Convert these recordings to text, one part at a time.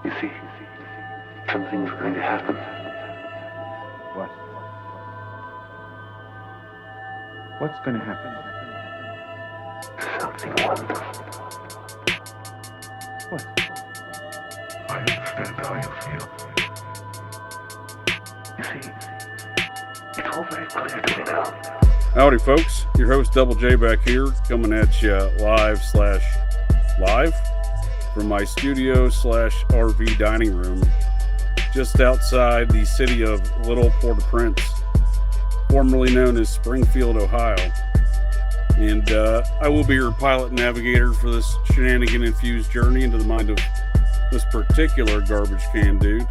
You see, something's going to happen. What? What's going to happen? Something wonderful. What? I understand how you feel. You see, it's all very clear to me now. Howdy, folks. Your host, Double J, back here, coming at you live from my studio/RV dining room just outside the city of Little Port-au-Prince, formerly known as Springfield, Ohio. And I will be your pilot and navigator for this shenanigan infused journey into the mind of this particular garbage can dude.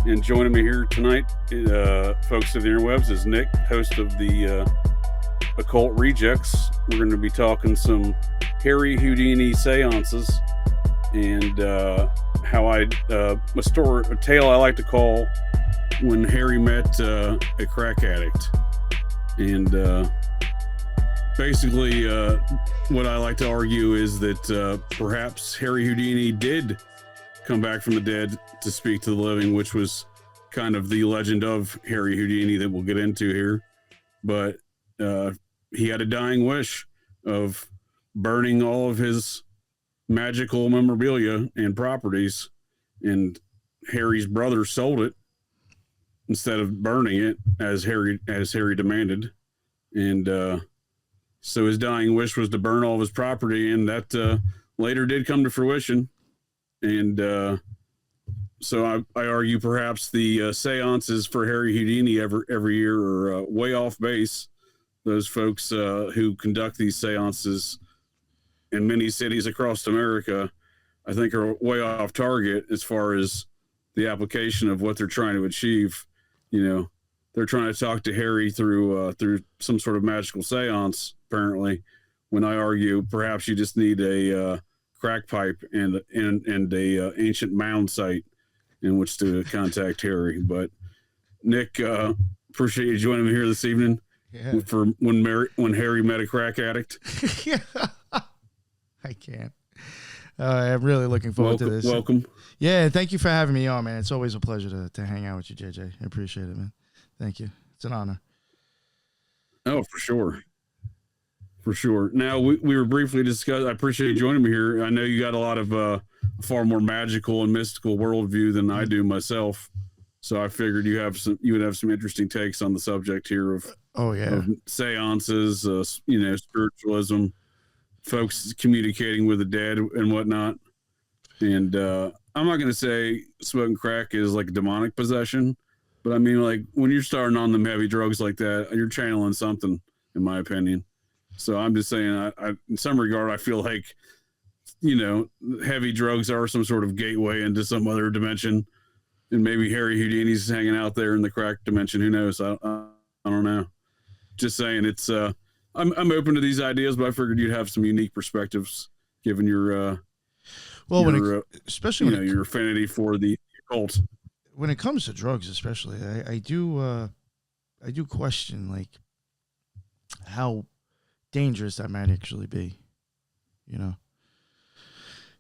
And joining me here tonight, folks of the interwebs, is Nick, host of the Occult Rejects. We're going to be talking some Harry Houdini seances and how a tale I like to call when Harry met a crack addict. And basically what I like to argue is that perhaps Harry Houdini did come back from the dead to speak to the living, which was kind of the legend of Harry Houdini that we'll get into here. But he had a dying wish of burning all of his magical memorabilia and properties, and Harry's brother sold it instead of burning it as Harry demanded. And so his dying wish was to burn all of his property, and that later did come to fruition. And so I argue perhaps the seances for Harry Houdini every year are way off base. Those folks who conduct these seances in many cities across America, I think, are way off target as far as the application of what they're trying to achieve. You know, they're trying to talk to Harry through some sort of magical seance, apparently, when I argue perhaps you just need a crack pipe and a ancient mound site in which to contact Harry. But Nick, appreciate you joining me here this evening. Yeah. For when Harry met a crack addict. Yeah. I can't. I'm really looking forward to this. Welcome. Yeah, thank you for having me on, man. It's always a pleasure to hang out with you, JJ. I appreciate it, man. Thank you. It's an honor. Oh, for sure. For sure. Now, we were briefly discussing, I appreciate you joining me here. I know you got a lot of far more magical and mystical worldview than I do myself. So I figured you would have some interesting takes on the subject here of seances, spiritualism, folks communicating with the dead and whatnot. And I'm not going to say smoking crack is like demonic possession, but I mean, like, when you're starting on them heavy drugs like that, you're channeling something, in my opinion. So I'm just saying, I in some regard, I feel like, heavy drugs are some sort of gateway into some other dimension. And maybe Harry Houdini's hanging out there in the crack dimension. Who knows? I don't know. Just saying, it's I'm open to these ideas, but I figured you'd have some unique perspectives given your especially your affinity for the occult. When it comes to drugs, especially, I do question, like, how dangerous that might actually be.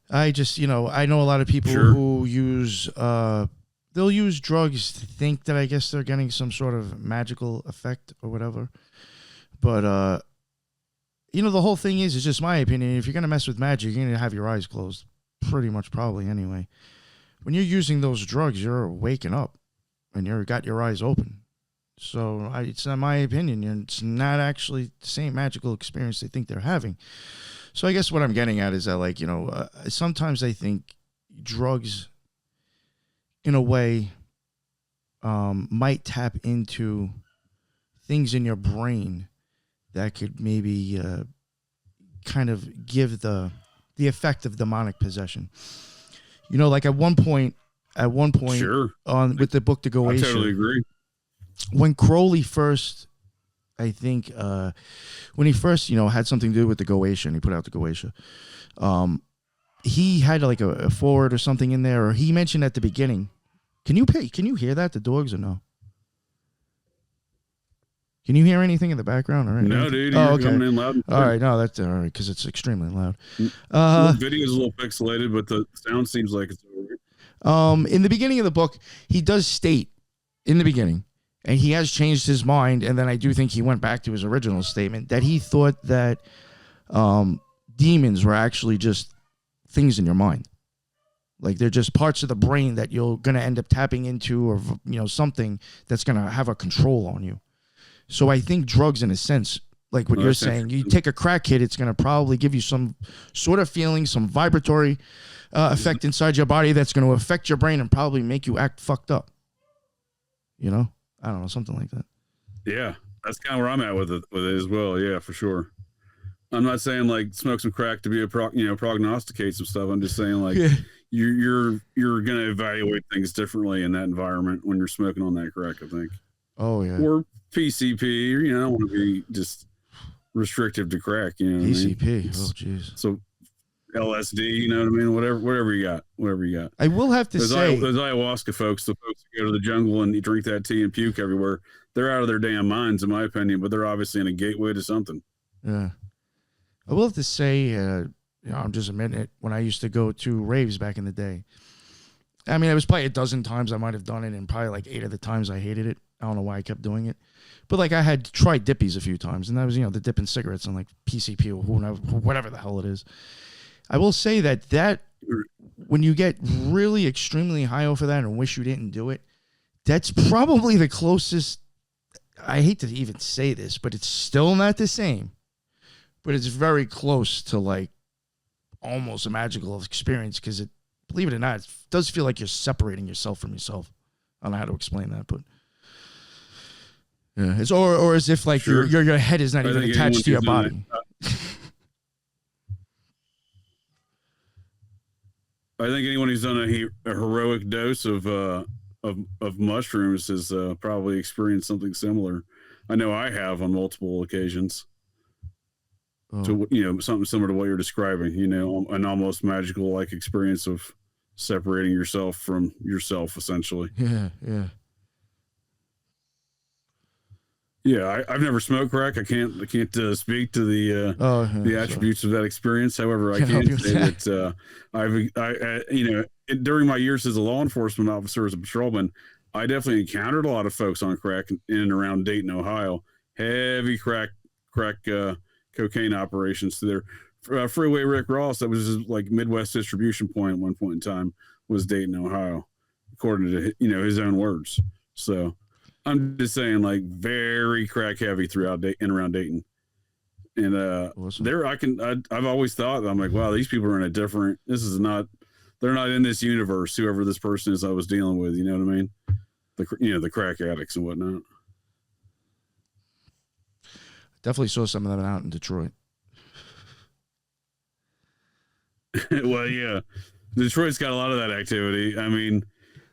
I just I know a lot of people who use they'll use drugs to think that, I guess, they're getting some sort of magical effect or whatever. But, the whole thing is, it's just my opinion. If you're going to mess with magic, you're going to have your eyes closed pretty much, probably anyway. When you're using those drugs, you're waking up and you've got your eyes open. So it's not my opinion. It's not actually the same magical experience they think they're having. So I guess what I'm getting at is that, like, sometimes I think drugs, in a way, might tap into things in your brain that could maybe kind of give the effect of demonic possession. Like at one point, Sure. with the book The Goetia, I totally agree. When Crowley first, I think, when he first, had something to do with the Goetia, and he put out the Goetia, he had like a forward or something in there, or he mentioned at the beginning. Can you hear that, the dogs, or no? Can you hear anything in the background? Or anything? No, dude. You're coming in loud. All right, no, that's all right, because it's extremely loud. The video is a little pixelated, but the sound seems like it's over. In the beginning of the book, he does state in the beginning, and he has changed his mind, and then I do think he went back to his original statement that he thought that demons were actually just things in your mind. Like they're just parts of the brain that you're going to end up tapping into, or, you know, something that's going to have a control on you. So I think drugs, in a sense, like what you're saying, you take a crack hit, it's going to probably give you some sort of feeling, some vibratory effect inside your body that's going to affect your brain and probably make you act fucked up. You know? I don't know, something like that. Yeah, that's kind of where I'm at with it as well. Yeah, for sure. I'm not saying like smoke some crack to be prognosticate some stuff. I'm just saying like you're going to evaluate things differently in that environment when you're smoking on that crack, I think. Oh yeah. Or PCP, you know, I don't want to be just restrictive to crack, you know. PCP. I mean? Oh jeez. So LSD, you know what I mean? Whatever you got. I will have to say those ayahuasca folks, the folks who go to the jungle and you drink that tea and puke everywhere, they're out of their damn minds, in my opinion, but they're obviously in a gateway to something. Yeah. I will have to say, you know, I'm just admitting it, when I used to go to raves back in the day, I mean, it was probably a dozen times I might have done it, and probably like 8 of the times I hated it. I don't know why I kept doing it. But like I had tried dippies a few times, and that was, you know, the dipping cigarettes on like PCP or whatever the hell it is. I will say that when you get really extremely high off of that and wish you didn't do it, that's probably the closest. I hate to even say this, but it's still not the same. But it's very close to like almost a magical experience, because it, believe it or not, it does feel like you're separating yourself from yourself. I don't know how to explain that, but yeah, it's or as if like your head is not even attached to your body. I think anyone who's done a heroic dose of mushrooms has probably experienced something similar. I know I have on multiple occasions. To, you know, something similar to what you're describing, you know, an almost magical like experience of separating yourself from yourself, essentially. Yeah. I've never smoked crack. I can't speak to the attributes of that experience. However, I can say that I you know, during my years as a law enforcement officer, as a patrolman, I definitely encountered a lot of folks on crack in and around Dayton, Ohio. Heavy crack cocaine operations to their Freeway Rick Ross. That was his like Midwest distribution point at one point in time, was Dayton, Ohio, according to, you know, his own words. So I'm just saying, like, very crack heavy throughout and around Dayton. And awesome. I've always thought, I'm like, wow, these people are in a different, they're not in this universe, whoever this person is I was dealing with, you know what I mean? The crack addicts and whatnot. Definitely saw some of them out in Detroit. Well, yeah, Detroit's got a lot of that activity. I mean,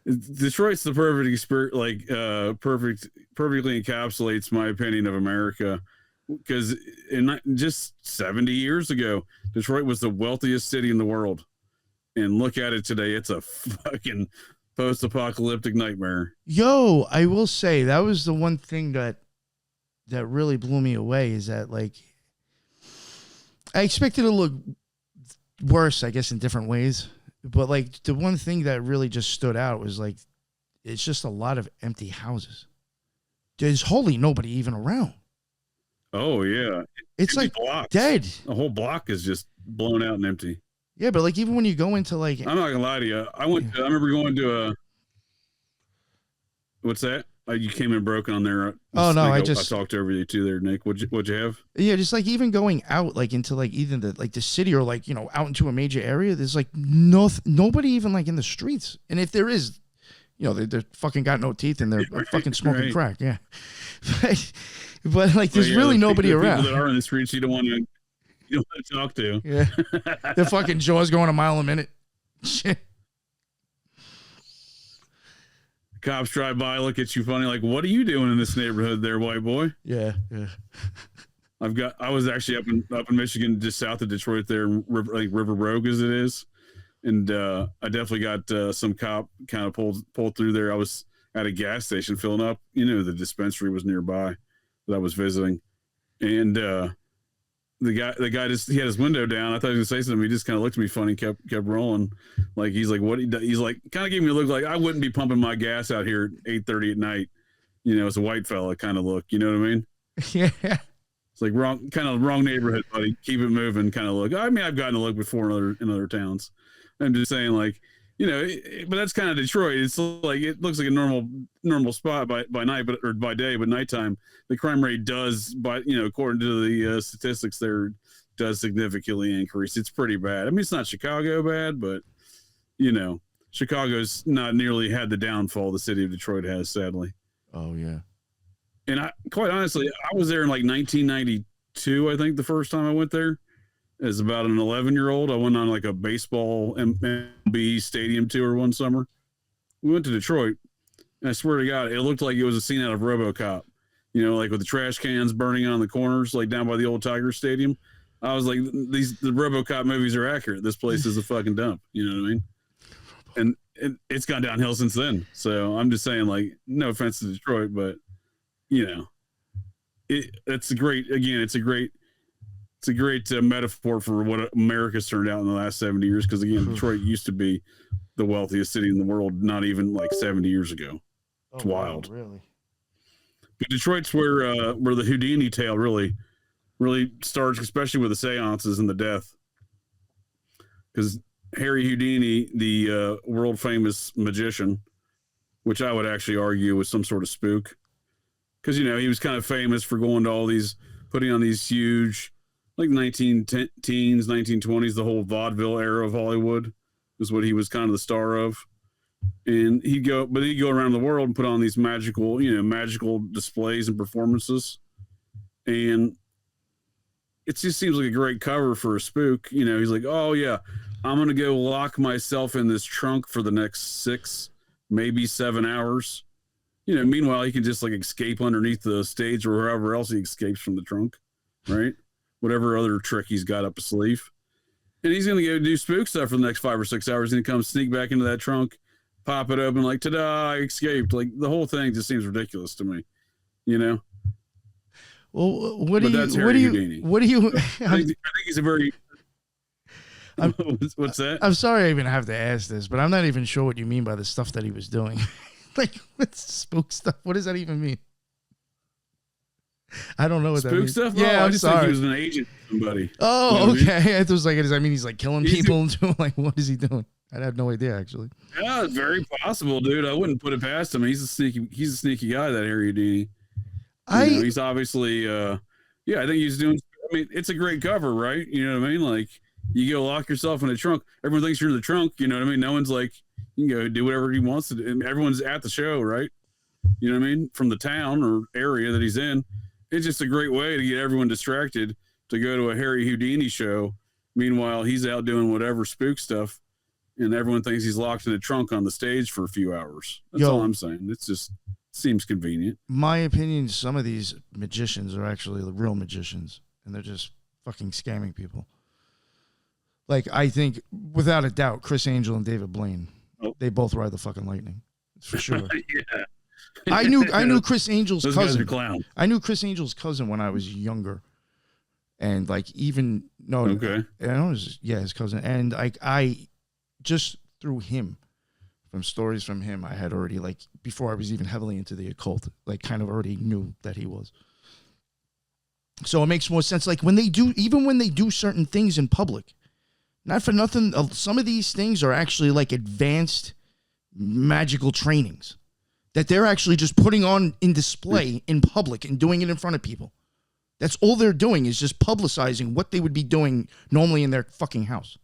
Detroit's the perfect experience, like perfectly encapsulates my opinion of America, because in just 70 years ago, Detroit was the wealthiest city in the world, and look at it today. It's a fucking post-apocalyptic nightmare. Yo, I will say that was the one thing that really blew me away, is that, like, I expected it to look worse, I guess, in different ways. But, like, the one thing that really just stood out was, like, it's just a lot of empty houses. There's hardly nobody even around. Oh, yeah. It's like blocks. Dead. The whole block is just blown out and empty. Yeah, but, like, even when you go into, like... I'm not going to lie to you. I remember going to what's that? You came in broken on there. Oh no, I talked over you too there, Nick. What'd you have? Yeah, just like even going out like into like even the city, or like, you know, out into a major area, there's like nobody even like in the streets. And if there is, you know, they're fucking got no teeth and they're fucking smoking crack. Yeah. But like there's really nobody around. People that are in the streets you don't want to talk to. Yeah. Their fucking jaws going a mile a minute. Shit. Cops drive by, look at you funny, like, what are you doing in this neighborhood there, white boy? Yeah. I was actually up in Michigan, just south of Detroit there, like River Rogue as it is. And I definitely got some cop kind of pulled through there. I was at a gas station filling up, you know, the dispensary was nearby that I was visiting. And the guy just, he had his window down. I thought he was gonna say something. He just kind of looked at me funny, kept rolling. Like he's like, what? He's like, kind of gave me a look like I wouldn't be pumping my gas out here at 8:30 at night. You know, it's a white fella kind of look. You know what I mean? Yeah. It's like wrong neighborhood, buddy. Keep it moving, kind of look. I mean, I've gotten a look before in other towns. I'm just saying, like, you know, but that's kind of Detroit. It's like it looks like a normal spot by night, or by day, but nighttime the crime rate does, according to the statistics, there does significantly increase. It's pretty bad. I mean, it's not Chicago bad, but you know, Chicago's not nearly had the downfall the city of Detroit has, sadly. Oh yeah. And quite honestly, I was there in like 1992. I think the first time I went there, as about an 11-year-old, I went on like a baseball MLB stadium tour one summer. We went to Detroit, and I swear to God, it looked like it was a scene out of RoboCop. You know, like with the trash cans burning on the corners, like down by the old Tiger Stadium. I was like, the RoboCop movies are accurate. This place is a fucking dump. You know what I mean? And it's gone downhill since then. So I'm just saying, like, no offense to Detroit, but you know, it's a great metaphor for what America's turned out in the last 70 years. Because again, Detroit used to be the wealthiest city in the world, not even like 70 years ago. It's wild. Really? But Detroit's where the Houdini tale really starts, especially with the seances and the death. Because Harry Houdini, the world famous magician, which I would actually argue was some sort of spook. Because, you know, he was kind of famous for going to all these, putting on these huge, like 1910s, 1920s, the whole vaudeville era of Hollywood is what he was kind of the star of. And he'd go around the world and put on these magical displays and performances. And it just seems like a great cover for a spook. You know, he's like, oh yeah, I'm going to go lock myself in this trunk for the next 6, maybe 7 hours. You know, meanwhile, he can just like escape underneath the stage or wherever else he escapes from the trunk, right? Whatever other trick he's got up his sleeve. And he's going to go do spook stuff for the next 5 or 6 hours and he comes sneak back into that trunk, pop it open, like, ta-da, I escaped. Like, the whole thing just seems ridiculous to me, you know? Well, what do you, I think he's a very, what's that? I'm sorry I even have to ask this, but I'm not even sure what you mean by the stuff that he was doing. Like, what's spook stuff? What does that even mean? I don't know what that means. Spook stuff? Yeah, I just think he was an agent for somebody. Oh, you know okay. I was like, does that mean he's like killing people? Like, what is he doing? I had no idea, actually. Yeah, it's very possible, dude. I wouldn't put it past him. He's a sneaky guy, that Harry Houdini. He's obviously, I think he's doing. I mean, it's a great cover, right? You know what I mean? Like, you go lock yourself in a trunk. Everyone thinks you're in the trunk. You know what I mean? No one's like, you can go do whatever he wants to do. And everyone's at the show, right? You know what I mean? From the town or area that he's in. It's just a great way to get everyone distracted to go to a Harry Houdini show. Meanwhile, he's out doing whatever spook stuff. And everyone thinks he's locked in a trunk on the stage for a few hours. That's all I'm saying. It's just seems convenient. My opinion, some of these magicians are actually the real magicians. And they're just fucking scamming people. Like, I think, without a doubt, Chris Angel and David Blaine, they both ride the fucking lightning. For sure. Yeah. I knew Chris Angel's Those cousin. Guys are clowns. I knew Chris Angel's cousin when I was younger. And like even okay. His cousin. And I just through him, from stories from him, I had already, like, before I was even heavily into the occult, like, kind of already knew that he was. So it makes more sense. Like, when they do certain things in public, not for nothing, some of these things are actually like advanced magical trainings that they're actually just putting on in display in public and doing it in front of people. That's all they're doing, is just publicizing what they would be doing normally in their fucking house.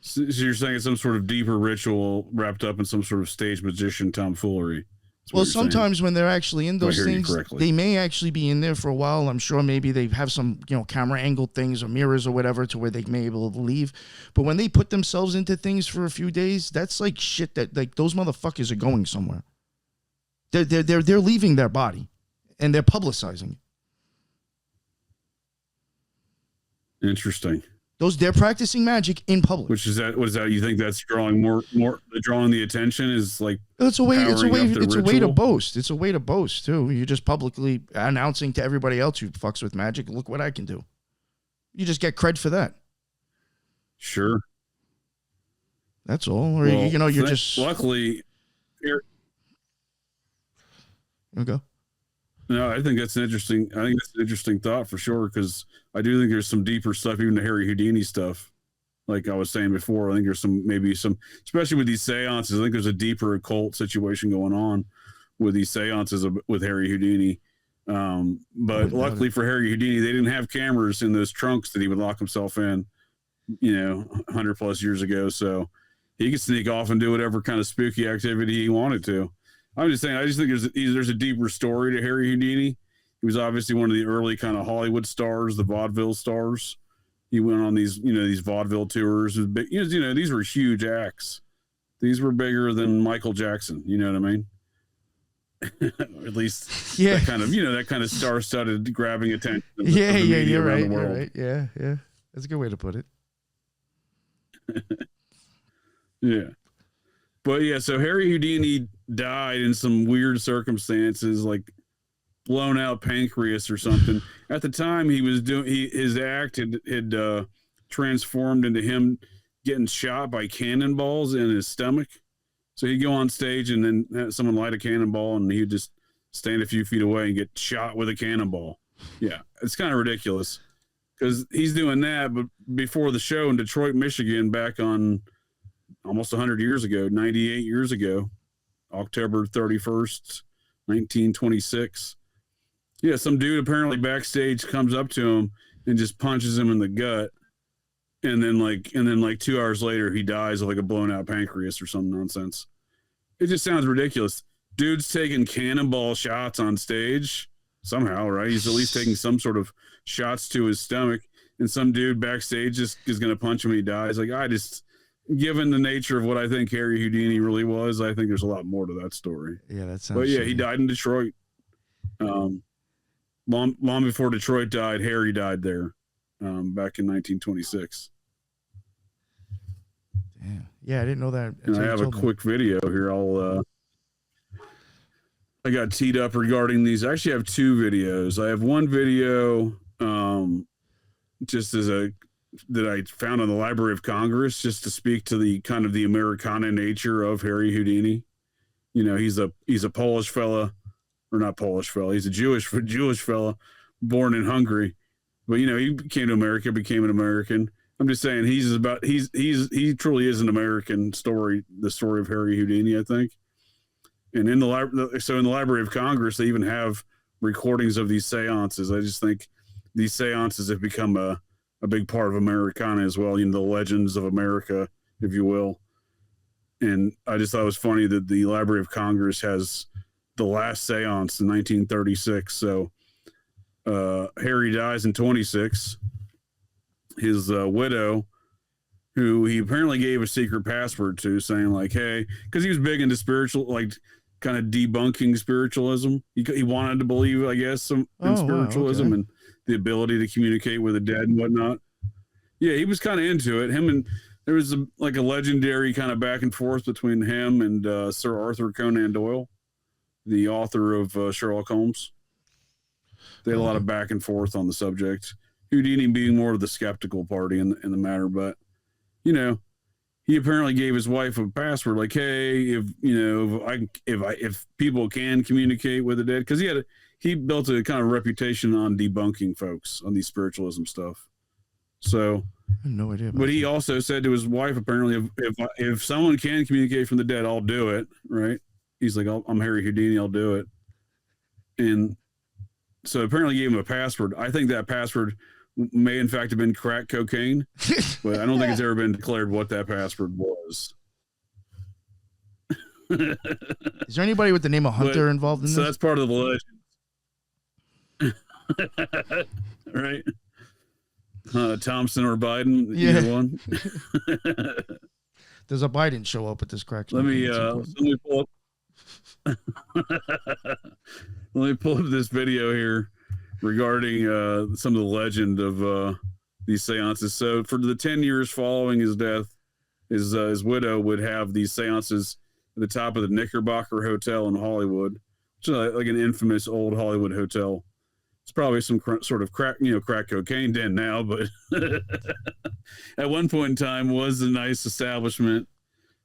So you're saying it's some sort of deeper ritual wrapped up in some sort of stage magician tomfoolery. Well, sometimes when they're actually in those things, they may actually be in there for a while. I'm sure maybe they have some, camera angled things or mirrors or whatever to where they may be able to leave. But when they put themselves into things for a few days, that's like shit that, like, those motherfuckers are going somewhere. They're leaving their body and they're publicizing it. Interesting. They're practicing magic in public. Which is that? What is that? You think that's drawing more drawing the attention is like? It's a way. It's a way. powering up the It's a way to ritual? boast. It's a way to boast too. You're just publicly announcing to everybody else who fucks with magic, look what I can do. You just get cred for that. Sure. That's all. Or Well, you're just luckily. okay. No, I think that's an interesting thought for sure, because I do think there's some deeper stuff, even the Harry Houdini stuff. Like I was saying before, I think there's maybe some, especially with these seances. I think there's a deeper occult situation going on with these seances with Harry Houdini. But luckily for Harry Houdini, they didn't have cameras in those trunks that he would lock himself in, 100 plus years ago. So he could sneak off and do whatever kind of spooky activity he wanted to. I'm just saying, I just think there's a deeper story to Harry Houdini. He was obviously one of the early kind of Hollywood stars, the vaudeville stars. He went on these vaudeville tours. Big, these were huge acts. These were bigger than Michael Jackson. You know what I mean? At least, yeah, that kind of star-studded, grabbing attention. You're right. Yeah. That's a good way to put it. Yeah. But yeah, so Harry Houdini died in some weird circumstances, like blown out pancreas or something. At the time, his act had transformed into him getting shot by cannonballs in his stomach. So he'd go on stage and then have someone light a cannonball, and he'd just stand a few feet away and get shot with a cannonball. Yeah, it's kind of ridiculous because he's doing that. But before the show in Detroit, Michigan, back on almost 100 years ago, 98 years ago, October 31st, 1926. Yeah, some dude apparently backstage comes up to him and just punches him in the gut. And then like 2 hours later, he dies of like a blown out pancreas or some nonsense. It just sounds ridiculous. Dude's taking cannonball shots on stage somehow, right? He's at least taking some sort of shots to his stomach, and some dude backstage just is going to punch him and he dies. Like, given the nature of what I think Harry Houdini really was, I think there's a lot more to that story. Yeah, that sounds. But yeah, he died in Detroit. Long before Detroit died, Harry died there, back in 1926. Damn. Yeah, I didn't know that. And I have a quick video here. I got teed up regarding these. I actually have two videos. I have one video, just that I found in the Library of Congress, just to speak to the kind of the Americana nature of Harry Houdini. He's a Polish fella, or not Polish fella. He's a Jewish fella born in Hungary, but he came to America, became an American. I'm just saying he truly is an American story, the story of Harry Houdini, I think. And in the Library of Congress, they even have recordings of these seances. I just think these seances have become a big part of Americana as well, the legends of America, if you will. And I just thought it was funny that the Library of Congress has the last seance in 1936. So Harry dies in 26. His widow, who he apparently gave a secret password to, saying like, hey, because he was big into spiritual, like kind of debunking spiritualism. He wanted to believe, I guess, in spiritualism, wow, okay, and the ability to communicate with the dead and whatnot. Yeah, he was kind of into it. There was a legendary kind of back and forth between him and Sir Arthur Conan Doyle, the author of Sherlock Holmes. They had a lot of back and forth on the subject. Houdini being more of the skeptical party in the matter, but he apparently gave his wife a password, like, hey, if people can communicate with the dead, because he built a kind of reputation on debunking folks on the spiritualism stuff. So I have no idea. But he also said to his wife, apparently, if someone can communicate from the dead, I'll do it. Right? He's like, I'm Harry Houdini, I'll do it. And so apparently gave him a password. I think that password may in fact have been crack cocaine, but I don't think it's ever been declared what that password was. Is there anybody with the name of Hunter involved in this? So that's part of the legend. Right? Thompson or Biden, either one. Does a Biden show up at this crack? Let me pull up. Let me pull up this video here regarding some of the legend of these seances. So for the 10 years following his death, his widow would have these seances at the top of the Knickerbocker Hotel in Hollywood, which is like an infamous old Hollywood hotel. It's probably some sort of crack cocaine den now, but at one point in time was a nice establishment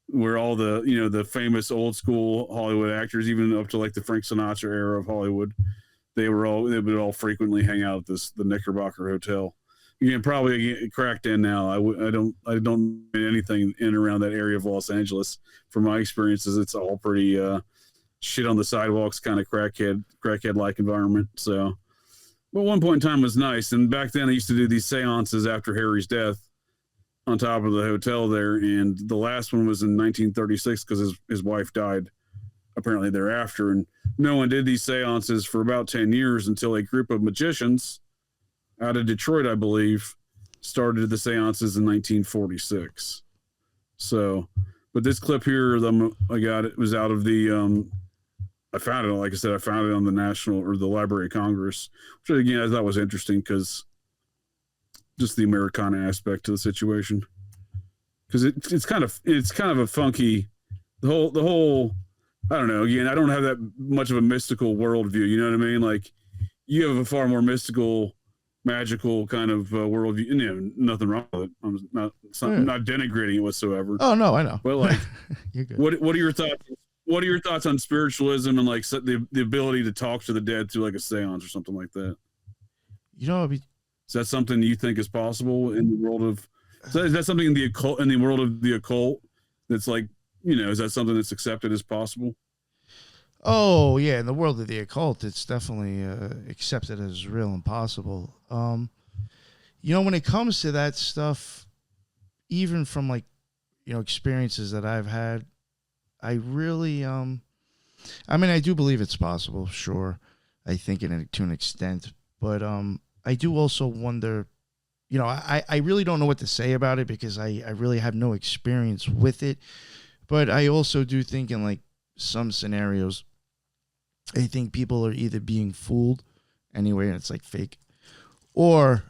where all the, the famous old school Hollywood actors, even up to like the Frank Sinatra era of Hollywood, they would all frequently hang out at the Knickerbocker Hotel. You can probably get cracked in now. I don't know anything in around that area of Los Angeles. From my experiences, it's all pretty shit on the sidewalks, kind of crackhead like environment. So, but one point in time was nice. And back then I used to do these seances after Harry's death on top of the hotel there. And the last one was in 1936 because his wife died apparently thereafter. And no one did these seances for about 10 years until a group of magicians out of Detroit, I believe, started the seances in 1946. So, but this clip here, I got it was out of the, I found it, like I said, I found it on the the Library of Congress, which again, I thought was interesting because just the Americana aspect to the situation. Because it's kind of a funky, the whole, I don't know, again, I don't have that much of a mystical worldview, you know what I mean? Like, you have a far more mystical, magical kind of worldview. Nothing wrong with it. I'm not denigrating it whatsoever. Oh no, I know. But like, you're good. What are your thoughts? What are your thoughts on spiritualism and like the ability to talk to the dead through like a seance or something like that? Is that something you think is possible in the world of? Is that something in the world of the occult that's like, is that something that's accepted as possible? Oh yeah, in the world of the occult, it's definitely accepted as real and possible. When it comes to that stuff, even from like, experiences that I've had, I really, I do believe it's possible. Sure, I think to an extent, but I do also wonder. I really don't know what to say about it because I really have no experience with it. But I also do think in like some scenarios, I think people are either being fooled anyway, and it's like fake, or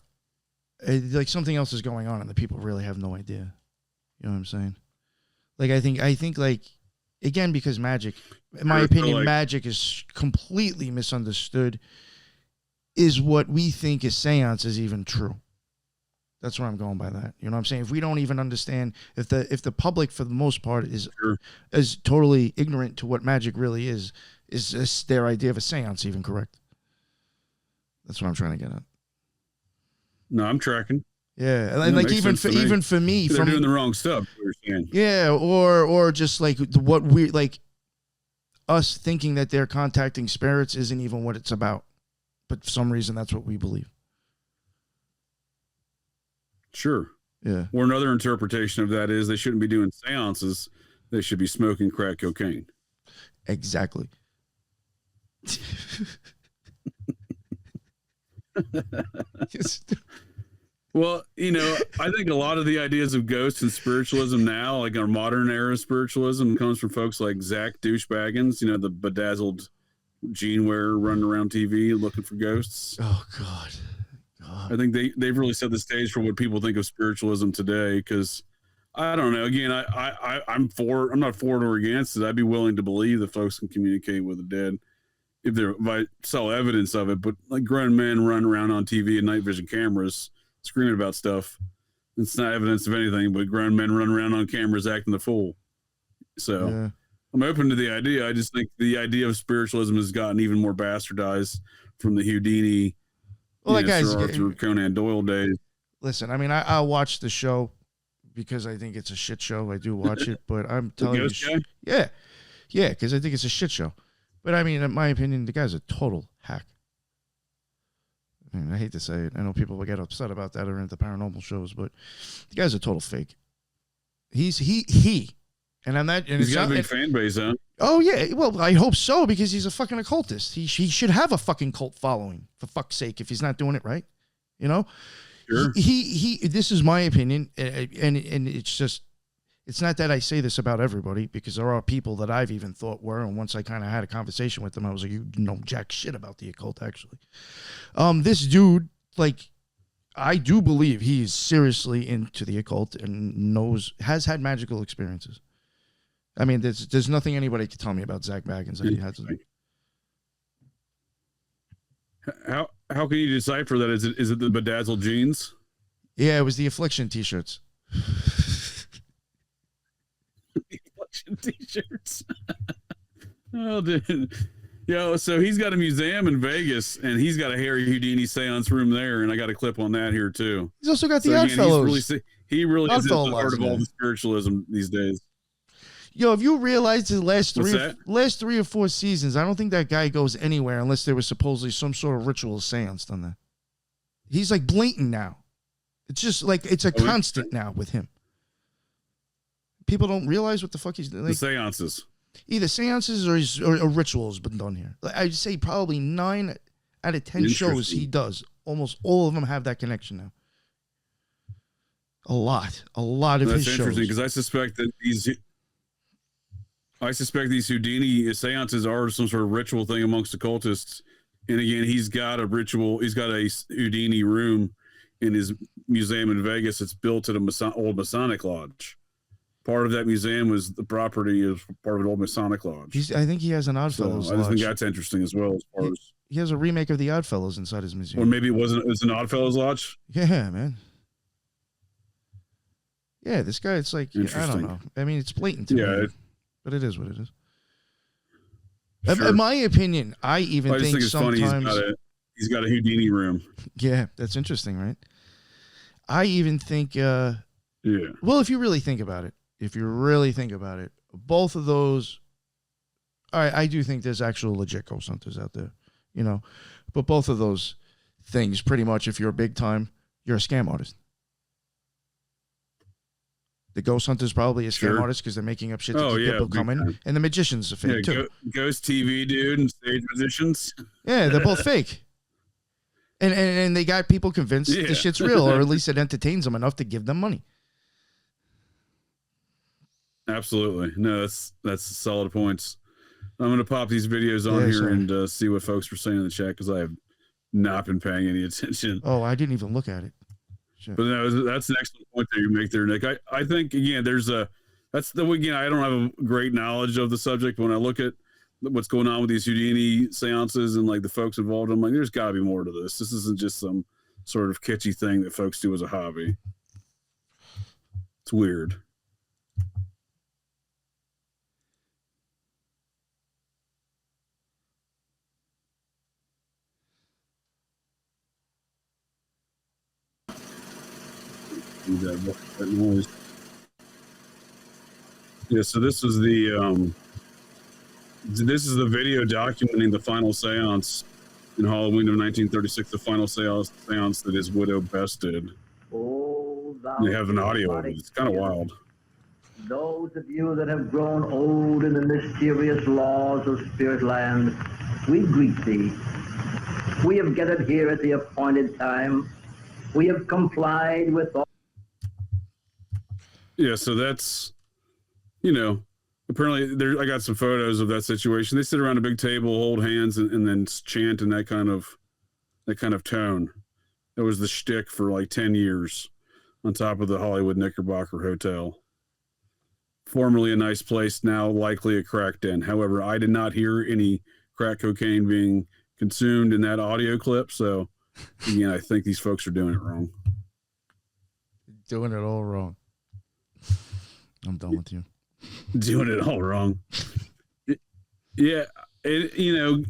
like something else is going on and the people really have no idea. You know what I'm saying? Like, I think like, again, because magic, in my opinion, magic is completely misunderstood. Is what we think is seance is even true? That's where I'm going by that. You know what I'm saying? If we don't even understand, if the public for the most part is totally ignorant to what magic really is this their idea of a seance even correct? That's what I'm trying to get at. No, I'm tracking. Yeah, and like even for me, they're doing the wrong stuff. You're saying. Yeah, or just like what we like, us thinking that they're contacting spirits isn't even what it's about, but for some reason that's what we believe. Sure. Yeah. Or another interpretation of that is they shouldn't be doing seances; they should be smoking crack cocaine. Exactly. Well, I think a lot of the ideas of ghosts and spiritualism now, like our modern era spiritualism, comes from folks like Zak Bagans, the bedazzled jean wearer running around TV looking for ghosts. Oh, God. I think they've really set the stage for what people think of spiritualism today. Because I don't know. Again, I'm not for it or against it. I'd be willing to believe that folks can communicate with the dead if I saw evidence of it. But like grown men run around on TV and night vision cameras screaming about stuff, it's not evidence of anything. But grown men run around on cameras acting the fool. So yeah. I'm open to the idea. I just think the idea of spiritualism has gotten even more bastardized from the Houdini. Well, that guy's Sir Arthur Conan Doyle days. Listen, I'll watch the show because I think it's a shit show. I do watch it, but I'm telling you, yeah, because I think it's a shit show. But in my opinion, the guy's a total hack. I hate to say it. I know people will get upset about that or into paranormal shows, but the guy's a total fake. And I'm not. And he's got a big fan base, huh? Oh yeah, well I hope so because he's a fucking occultist. He should have a fucking cult following for fuck's sake if he's not doing it right, Sure. He this is my opinion, and it's just it's not that I say this about everybody because there are people that I've even thought were, and once I kind of had a conversation with them, I was like, you know jack shit about the occult actually. This dude, like, I do believe he's seriously into the occult and has had magical experiences. I mean, there's nothing anybody can tell me about Zak Bagans that he hasn't. How can you decipher that? Is it the bedazzled jeans? Yeah, it was the Affliction t-shirts. Affliction t-shirts. Oh, dude. Yo, so he's got a museum in Vegas, and he's got a Harry Houdini seance room there, and I got a clip on that here too. He's also got the Oddfellows. He really is at the heart of all the spiritualism these days. Yo, have you realized his last 3 or 4 seasons, I don't think that guy goes anywhere unless there was supposedly some sort of ritual seance done there. He's like blatant now. It's just like it's a constant now with him. People don't realize what the fuck he's doing. Like, the seances. Either seances or rituals been done here. I'd say probably 9 out of 10 shows he does. Almost all of them have that connection now. A lot of his shows. That's interesting because I suspect these Houdini seances are some sort of ritual thing amongst occultists. And again, he's got a ritual. He's got a Houdini room in his museum in Vegas. It's built at a old Masonic lodge. Part of that museum was the property of part of an old Masonic lodge. I think he has an Oddfellows lodge. I just think that's interesting as well. He has a remake of the Oddfellows inside his museum. Or maybe it's an Oddfellows lodge? Yeah, man. Yeah, this guy, it's like, I don't know. I mean, it's blatant to me, but it is what it is. Sure. In my opinion, I just think it's sometimes... Funny he's got a Houdini room. Yeah, that's interesting, right? I even think... yeah. Well, if you really think about it, both of those, I do think there's actual legit ghost hunters out there, you know, but both of those things, pretty much, if you're big time, you're a scam artist. The ghost hunter's probably a scam artist because they're making up shit to keep people coming, and the magician's a fake too. Ghost TV dude and stage musicians. Yeah, they're both fake. And they got people convinced the shit's real, or at least it entertains them enough to give them money. Absolutely. No, that's solid points. I'm going to pop these videos on here and see what folks were saying in the chat because I have not been paying any attention. Oh, I didn't even look at it. Shit. But no, that's an excellent point that you make there, Nick. I think, again, I don't have a great knowledge of the subject. But when I look at what's going on with these Houdini seances and like the folks involved, I'm like, there's got to be more to this. This isn't just some sort of kitschy thing that folks do as a hobby. It's weird. That noise. Yeah, so this is the video documenting the final seance in Halloween of 1936, the final seance that his widow Bess did. They have an audio of it. It's kind of wild. Those of you that have grown old in the mysterious laws of spirit land, we greet thee. We have gathered here at the appointed time. We have complied with all. Yeah, so that's, apparently I got some photos of that situation. They sit around a big table, hold hands, and then chant in that kind of tone. That was the shtick for like 10 years on top of the Hollywood Knickerbocker Hotel. Formerly a nice place, now likely a crack den. However, I did not hear any crack cocaine being consumed in that audio clip. So, again, I think these folks are doing it wrong. Doing it all wrong. I'm done with you. Doing it all wrong. Yeah. The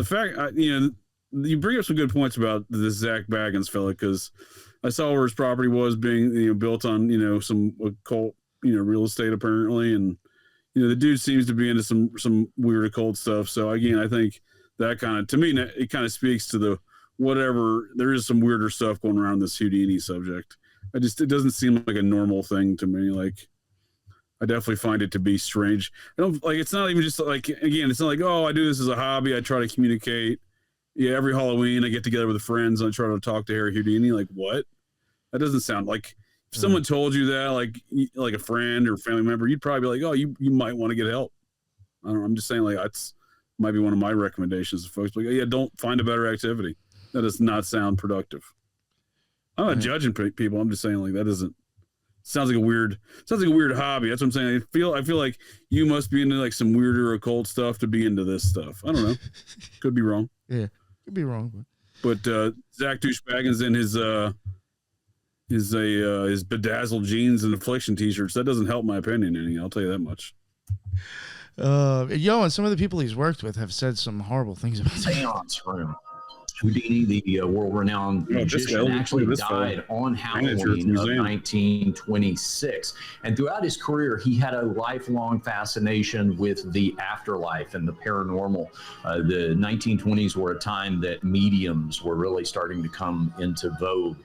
fact, you bring up some good points about this Zak Bagans fella, because I saw where his property was being, built on, some occult, real estate apparently. And, the dude seems to be into some weird occult stuff. So again, I think that to me, it kind of speaks to the, whatever, there is some weirder stuff going around this Houdini subject. It doesn't seem like a normal thing to me. Like, I definitely find it to be strange. It's not even just like, again, it's not like, oh, I do this as a hobby. I try to communicate. Yeah. Every Halloween I get together with friends and I try to talk to Harry Houdini. Like, what? That doesn't sound like, if someone told you that, like a friend or family member, you'd probably be like, oh, you might want to get help. I don't know. I'm just saying, like, that's might be one of my recommendations to folks. Like, yeah, don't find a better activity. That does not sound productive. I'm not judging people. I'm just saying like that doesn't sounds like a weird hobby. That's what I'm saying. I feel like you must be into like some weirder occult stuff to be into this stuff. I don't know. Could be wrong. Yeah, could be wrong. But Zak Bagans and his bedazzled jeans and affliction t-shirts, that doesn't help my opinion any. I'll tell you that much. And some of the people he's worked with have said some horrible things about seance room. Houdini, the world-renowned magician, actually died on Halloween of 1926. And throughout his career, he had a lifelong fascination with the afterlife and the paranormal. The 1920s were a time that mediums were really starting to come into vogue,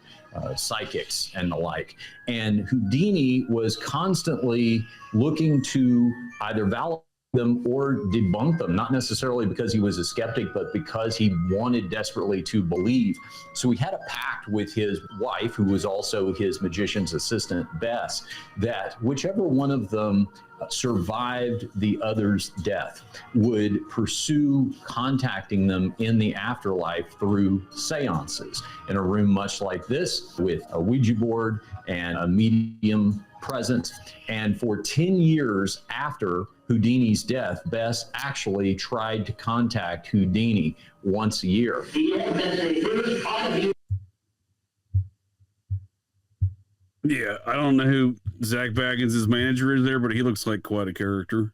psychics and the like. And Houdini was constantly looking to either validate them or debunk them, not necessarily because he was a skeptic, but because he wanted desperately to believe. So he had a pact with his wife, who was also his magician's assistant, Bess, that whichever one of them survived the other's death would pursue contacting them in the afterlife through seances in a room much like this, with a Ouija board and a medium present. And for 10 years after Houdini's death, Bess actually tried to contact Houdini once a year. Yeah, I don't know who Zak Bagans' manager is there, but he looks like quite a character.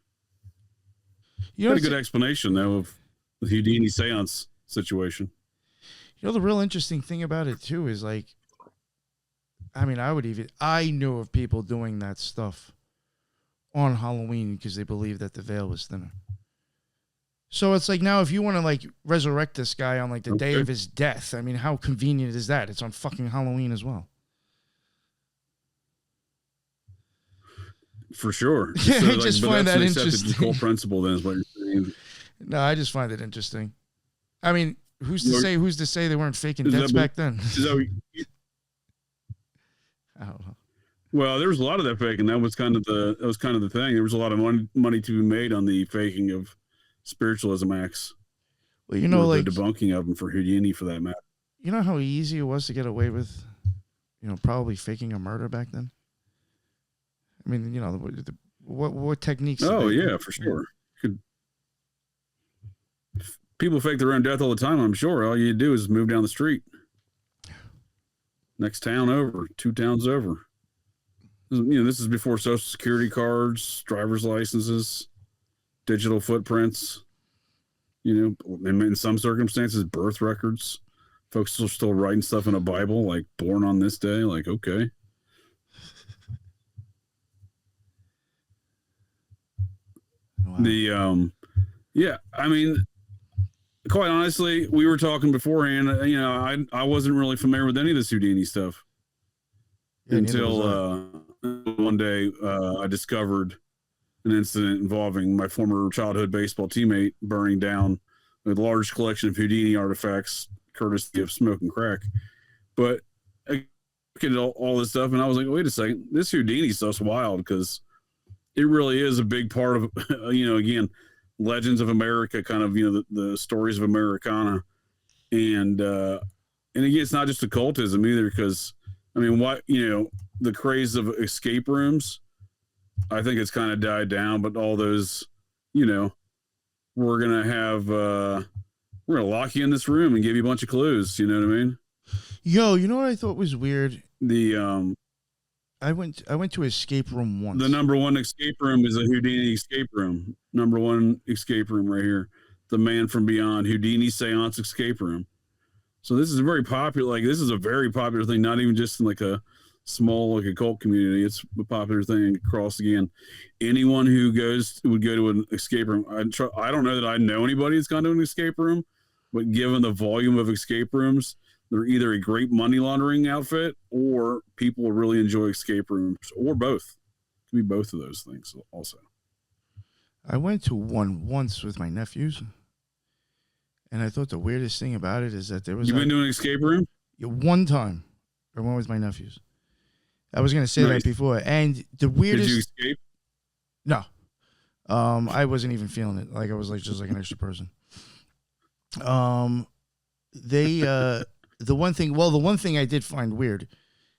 You had a good explanation, though, of the Houdini seance situation. You know, the real interesting thing about it, too, is like, I knew of people doing that stuff on Halloween because they believed that the veil was thinner. So it's like, now if you want to like resurrect this guy on like the day of his death, I mean, how convenient is that? It's on fucking Halloween as well. For sure. Yeah, so, I just find that interesting. The occult principle, then, is what you're saying. No, I just find it interesting. I mean, who's to say they weren't faking deaths back then? I don't know. Well, there was a lot of that faking. That was kind of the thing. There was a lot of money to be made on the faking of spiritualism acts. Well, you know, like the debunking of them for Houdini, for that matter. You know how easy it was to get away with, probably faking a murder back then. I mean, what techniques? Oh yeah, for sure. People fake their own death all the time. I'm sure. All you do is move down the street. Next town over, 2 towns over. This is before Social Security cards, driver's licenses, digital footprints. In some circumstances, birth records. Folks are still writing stuff in a Bible, like born on this day. Like, okay. Wow. Quite honestly, we were talking beforehand. I wasn't really familiar with any of this Houdini stuff until one day I discovered an incident involving my former childhood baseball teammate burning down a large collection of Houdini artifacts, courtesy of smoke and crack. But I looked at all this stuff, and I was like, wait a second, this Houdini stuff's wild, because it really is a big part of, again, Legends of America, kind of, the stories of Americana. And again, it's not just occultism either, because, the craze of escape rooms, I think it's kind of died down, but all those, we're going to lock you in this room and give you a bunch of clues. You know what I mean? Yo, you know what I thought was weird? I went to escape room once. The number one escape room is a Houdini escape room. Number one escape room right here. The Man from Beyond, Houdini Seance Escape Room. So this is very popular. This is a very popular thing, not even just in a small occult community. It's a popular thing across, again, anyone who would go to an escape room. I don't know that I know anybody that's gone to an escape room, but given the volume of escape rooms, they're either a great money laundering outfit, or people really enjoy escape rooms, or both. It could be both of those things also. I went to one once with my nephews, and I thought the weirdest thing about it is that there was... You've been to an escape room? One time. I went with my nephews. I was going to say that before. And the weirdest... Did you escape? No. I wasn't even feeling it. I was just like an extra person. they the one thing I did find weird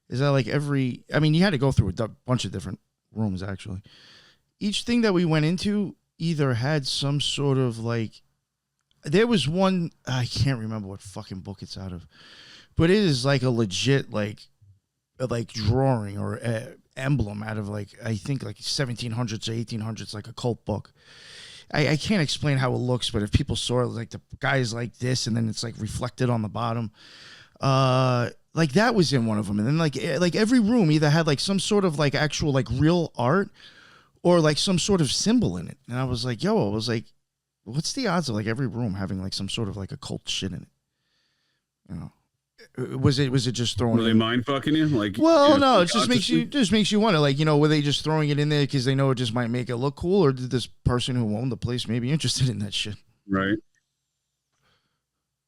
is that like you had to go through a bunch of different rooms actually. Each thing that we went into either had some sort of like, there was one, I can't remember what fucking book it's out of, but it is like a legit like drawing or emblem out of like, I think like 1700s or 1800s, like a cult book. I can't explain how it looks, but if people saw it, like the guy's like this, and then it's like reflected on the bottom. Like that was in one of them, and then like every room either had like some sort of like actual like real art or like some sort of symbol in it. And I was like, what's the odds of like every room having like some sort of like occult shit in it? You know. Was it just throwing? Were they mind fucking you? Like, well, no, it just makes you wonder. Like, were they just throwing it in there because they know it just might make it look cool, or did this person who owned the place maybe interested in that shit? Right.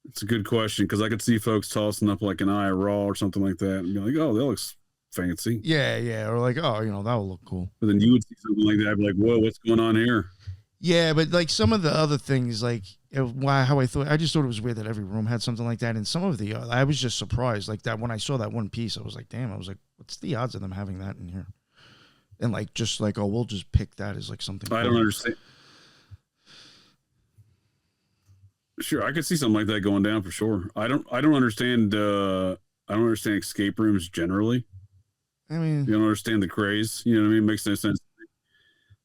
It's a good question because I could see folks tossing up like an eye raw or something like that and be like, "Oh, that looks fancy." Yeah, or like, "Oh, that will look cool." But then you would see something like that, be like, "Whoa, what's going on here?" Yeah, but like some of the other things, like I just thought it was weird that every room had something like that, and some of the I was just surprised like that when I saw that one piece. I was like, damn, what's the odds of them having that in here? And like just like, oh, we'll just pick that as like something. I don't understand. Sure, I could see something like that going down for sure. I don't understand. I don't understand escape rooms generally. I mean, you don't understand the craze. You know what I mean? It makes no sense.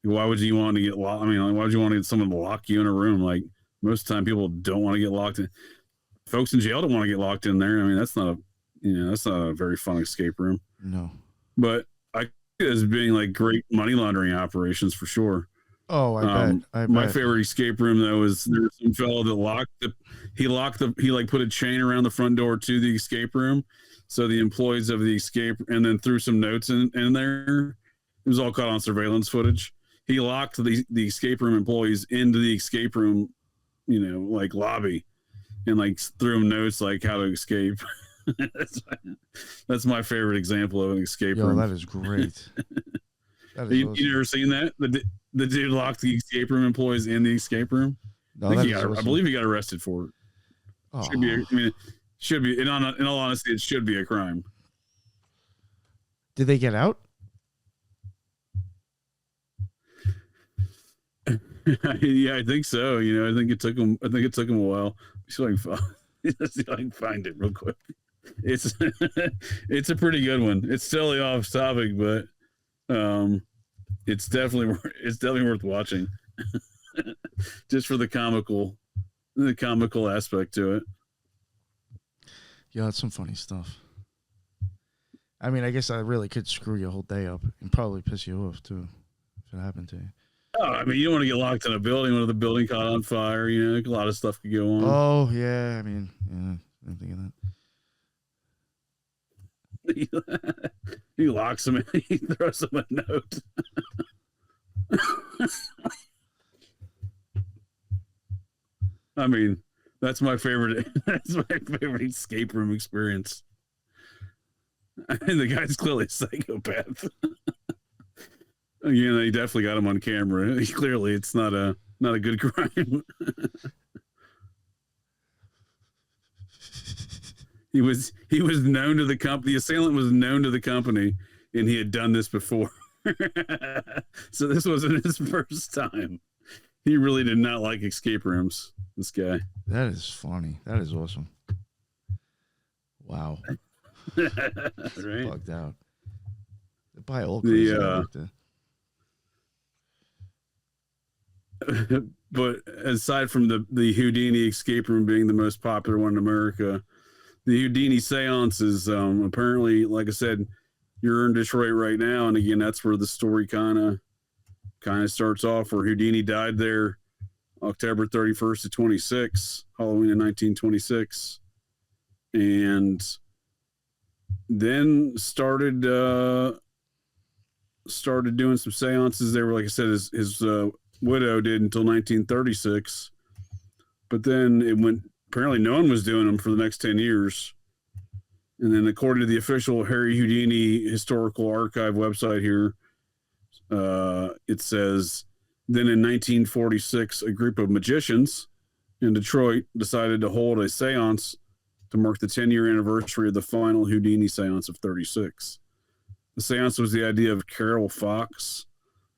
Why would you want to get locked? I mean, like, why would you want to get someone to lock you in a room? Like most of the time, people don't want to get locked in. Folks in jail don't want to get locked in there. I mean, that's not a very fun escape room. No, but I see it as being like great money laundering operations for sure. Oh, I bet. My favorite escape room though was there was some fellow that he put a chain around the front door to the escape room, so the employees of the escape, and then threw some notes in there. It was all caught on surveillance footage. He locked the escape room employees into the escape room, like lobby, and like threw them notes like how to escape. That's my favorite example of an escape room. That is great. That is you never seen that? The dude locked the escape room employees in the escape room. No, I believe he got arrested for it. Oh. Should be. In all honesty, it should be a crime. Did they get out? Yeah, I think so. I think it took him a while. See if I can find it real quick. It's a pretty good one. It's totally off topic, but it's definitely worth watching. Just for the comical aspect to it. Yeah, that's some funny stuff. I mean, I guess I really could screw your whole day up and probably piss you off too if it happened to you. Oh, I mean, you don't want to get locked in a building when the building caught on fire. A lot of stuff could go on. Oh, yeah. I mean, I didn't think of that. He locks him in. He throws him a note. I mean, that's my favorite. That's my favorite escape room experience. And the guy's clearly a psychopath. They definitely got him on camera. Clearly, it's not a good crime. He was known to the company. The assailant was known to the company, and he had done this before. So this wasn't his first time. He really did not like escape rooms. This guy. That is funny. That is awesome. Wow. Right. Bugged out. They buy all crazy like that. But aside from the Houdini escape room being the most popular one in America, the Houdini seances, apparently, like I said, you're in Detroit right now, and again, that's where the story kind of starts off. Where Houdini died there, October 31st of 26, Halloween of 1926, and then started doing some seances. They were, like I said, his widow did until 1936, but then it went. Apparently, no one was doing them for the next 10 years. And then, according to the official Harry Houdini Historical Archive website here, it says, then in 1946, a group of magicians in Detroit decided to hold a seance to mark the 10-year anniversary of the final Houdini seance of 36. The seance was the idea of Carol Fox,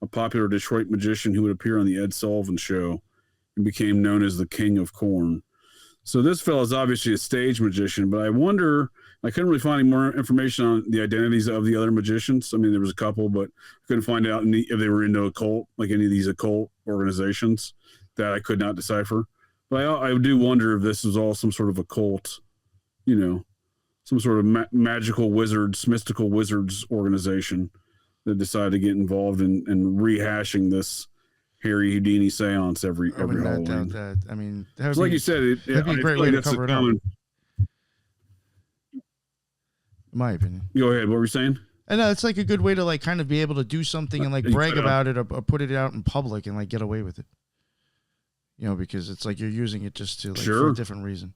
a popular Detroit magician who would appear on the Ed Sullivan Show and became known as the King of Corn. So this fellow is obviously a stage magician, but I wonder, I couldn't really find any more information on the identities of the other magicians. I mean, there was a couple, but I couldn't find out if they were into occult, like any of these occult organizations that I could not decipher. But I do wonder if this was all some sort of occult, some sort of magical wizards, mystical wizards organization that decided to get involved in rehashing this Harry Houdini seance every Halloween. Doubt that. I mean, like you said, that'd be a great way to cover it up. In my opinion. Go ahead. What were you saying? I know it's like a good way to like kind of be able to do something and like brag about it or put it out in public and like get away with it. Because it's like you're using it just to like for a different reason.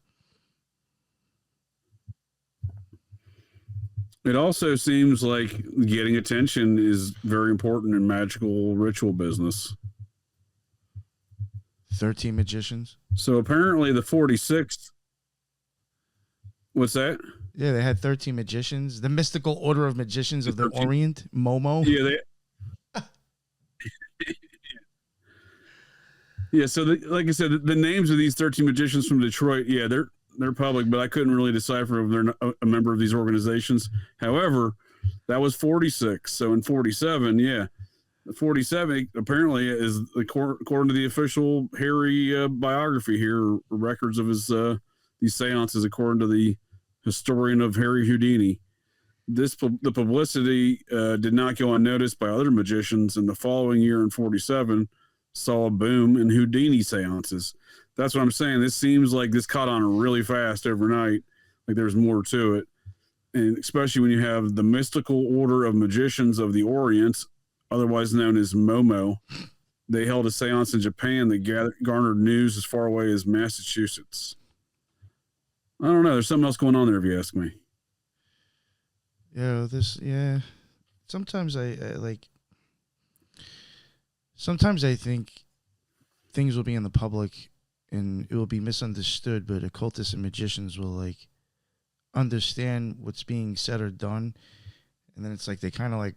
It also seems like getting attention is very important in magical ritual business. 13 magicians. So apparently the 46th. What's that? Yeah, they had 13 magicians. The Mystical Order of Magicians of the Orient, MOMO. Yeah, yeah. So, like I said, the names of these 13 magicians from Detroit, yeah, they're public, but I couldn't really decipher if they're a member of these organizations. However, that was 46. So in 47, yeah, 47 apparently is according to the official Harry biography here, records of his these seances, according to the historian of Harry Houdini. The publicity did not go unnoticed by other magicians, and the following year in 47 saw a boom in Houdini seances. That's what I'm saying. This seems like this caught on really fast overnight. Like there's more to it. And especially when you have the Mystical Order of Magicians of the Orient, otherwise known as MOMO. They held a seance in Japan that garnered news as far away as Massachusetts. I don't know. There's something else going on there if you ask me. Yeah. Sometimes sometimes I think things will be in the public and it will be misunderstood, but occultists and magicians will like understand what's being said or done. And then it's like they kind of like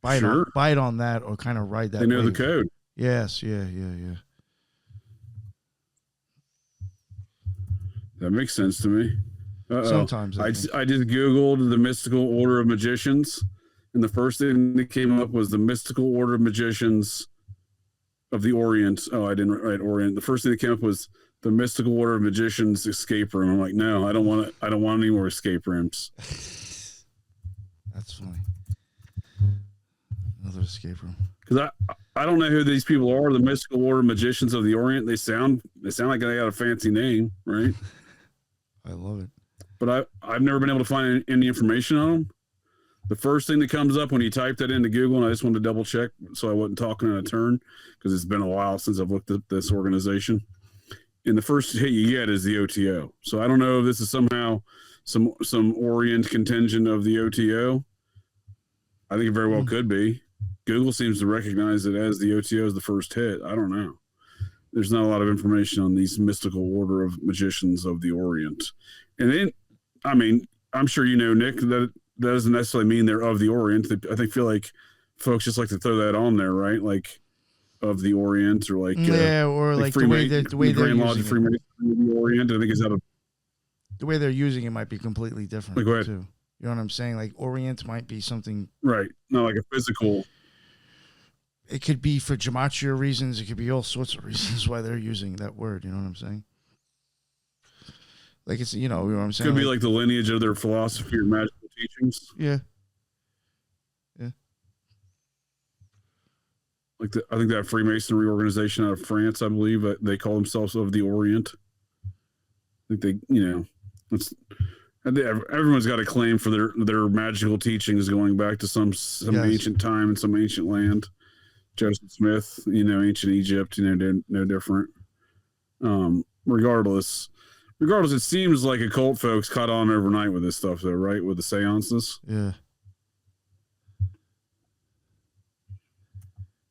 bite on that or kind of ride that. They know wave. the code. Yes. Yeah. That makes sense to me. Sometimes I just Googled the Mystical Order of Magicians, and the first thing that came up was the Mystical Order of Magicians of the Orient. Oh, I didn't write Orient. The first thing that came up was the Mystical Order of Magicians escape room. I'm like, no, I don't want any more escape rooms. That's funny. Another escape room. Because I don't know who these people are. The Mystical Order of Magicians of the Orient. They sound like they got a fancy name, right? I love it. But I've never been able to find any information on them. The first thing that comes up when you type that into Google, and I just wanted to double check so I wasn't talking on a turn, because it's been a while since I've looked at this organization. And the first hit you get is the OTO. So I don't know if this is somehow some Orient contingent of the OTO. I think it very well could be. Google seems to recognize it as the OTO as the first hit. I don't know. There's not a lot of information on these Mystical Order of Magicians of the Orient. And then, I mean, I'm sure you know, Nick, that doesn't necessarily mean they're of the Orient. I feel like folks just like to throw that on there, right? Like of the Orient, or like or like the way they're Grand Lodge using of Freemasonry of the Orient. I think is out of the way they're using it might be completely different go ahead. too. You know what I'm saying? Like Orient might be something right, not like a physical. It could be for gematria reasons. It could be all sorts of reasons why they're using that word. You know what I'm saying? Like it's, you know what I'm saying? Could be like the lineage of their philosophy or magical teachings. Yeah. Like I think that Freemasonry organization out of France, I believe, they call themselves of the Orient. I think everyone's got a claim for their magical teachings going back to some ancient time and some ancient land. Joseph Smith, ancient Egypt, no different. Regardless, it seems like occult folks caught on overnight with this stuff, though, right? With the seances. Yeah.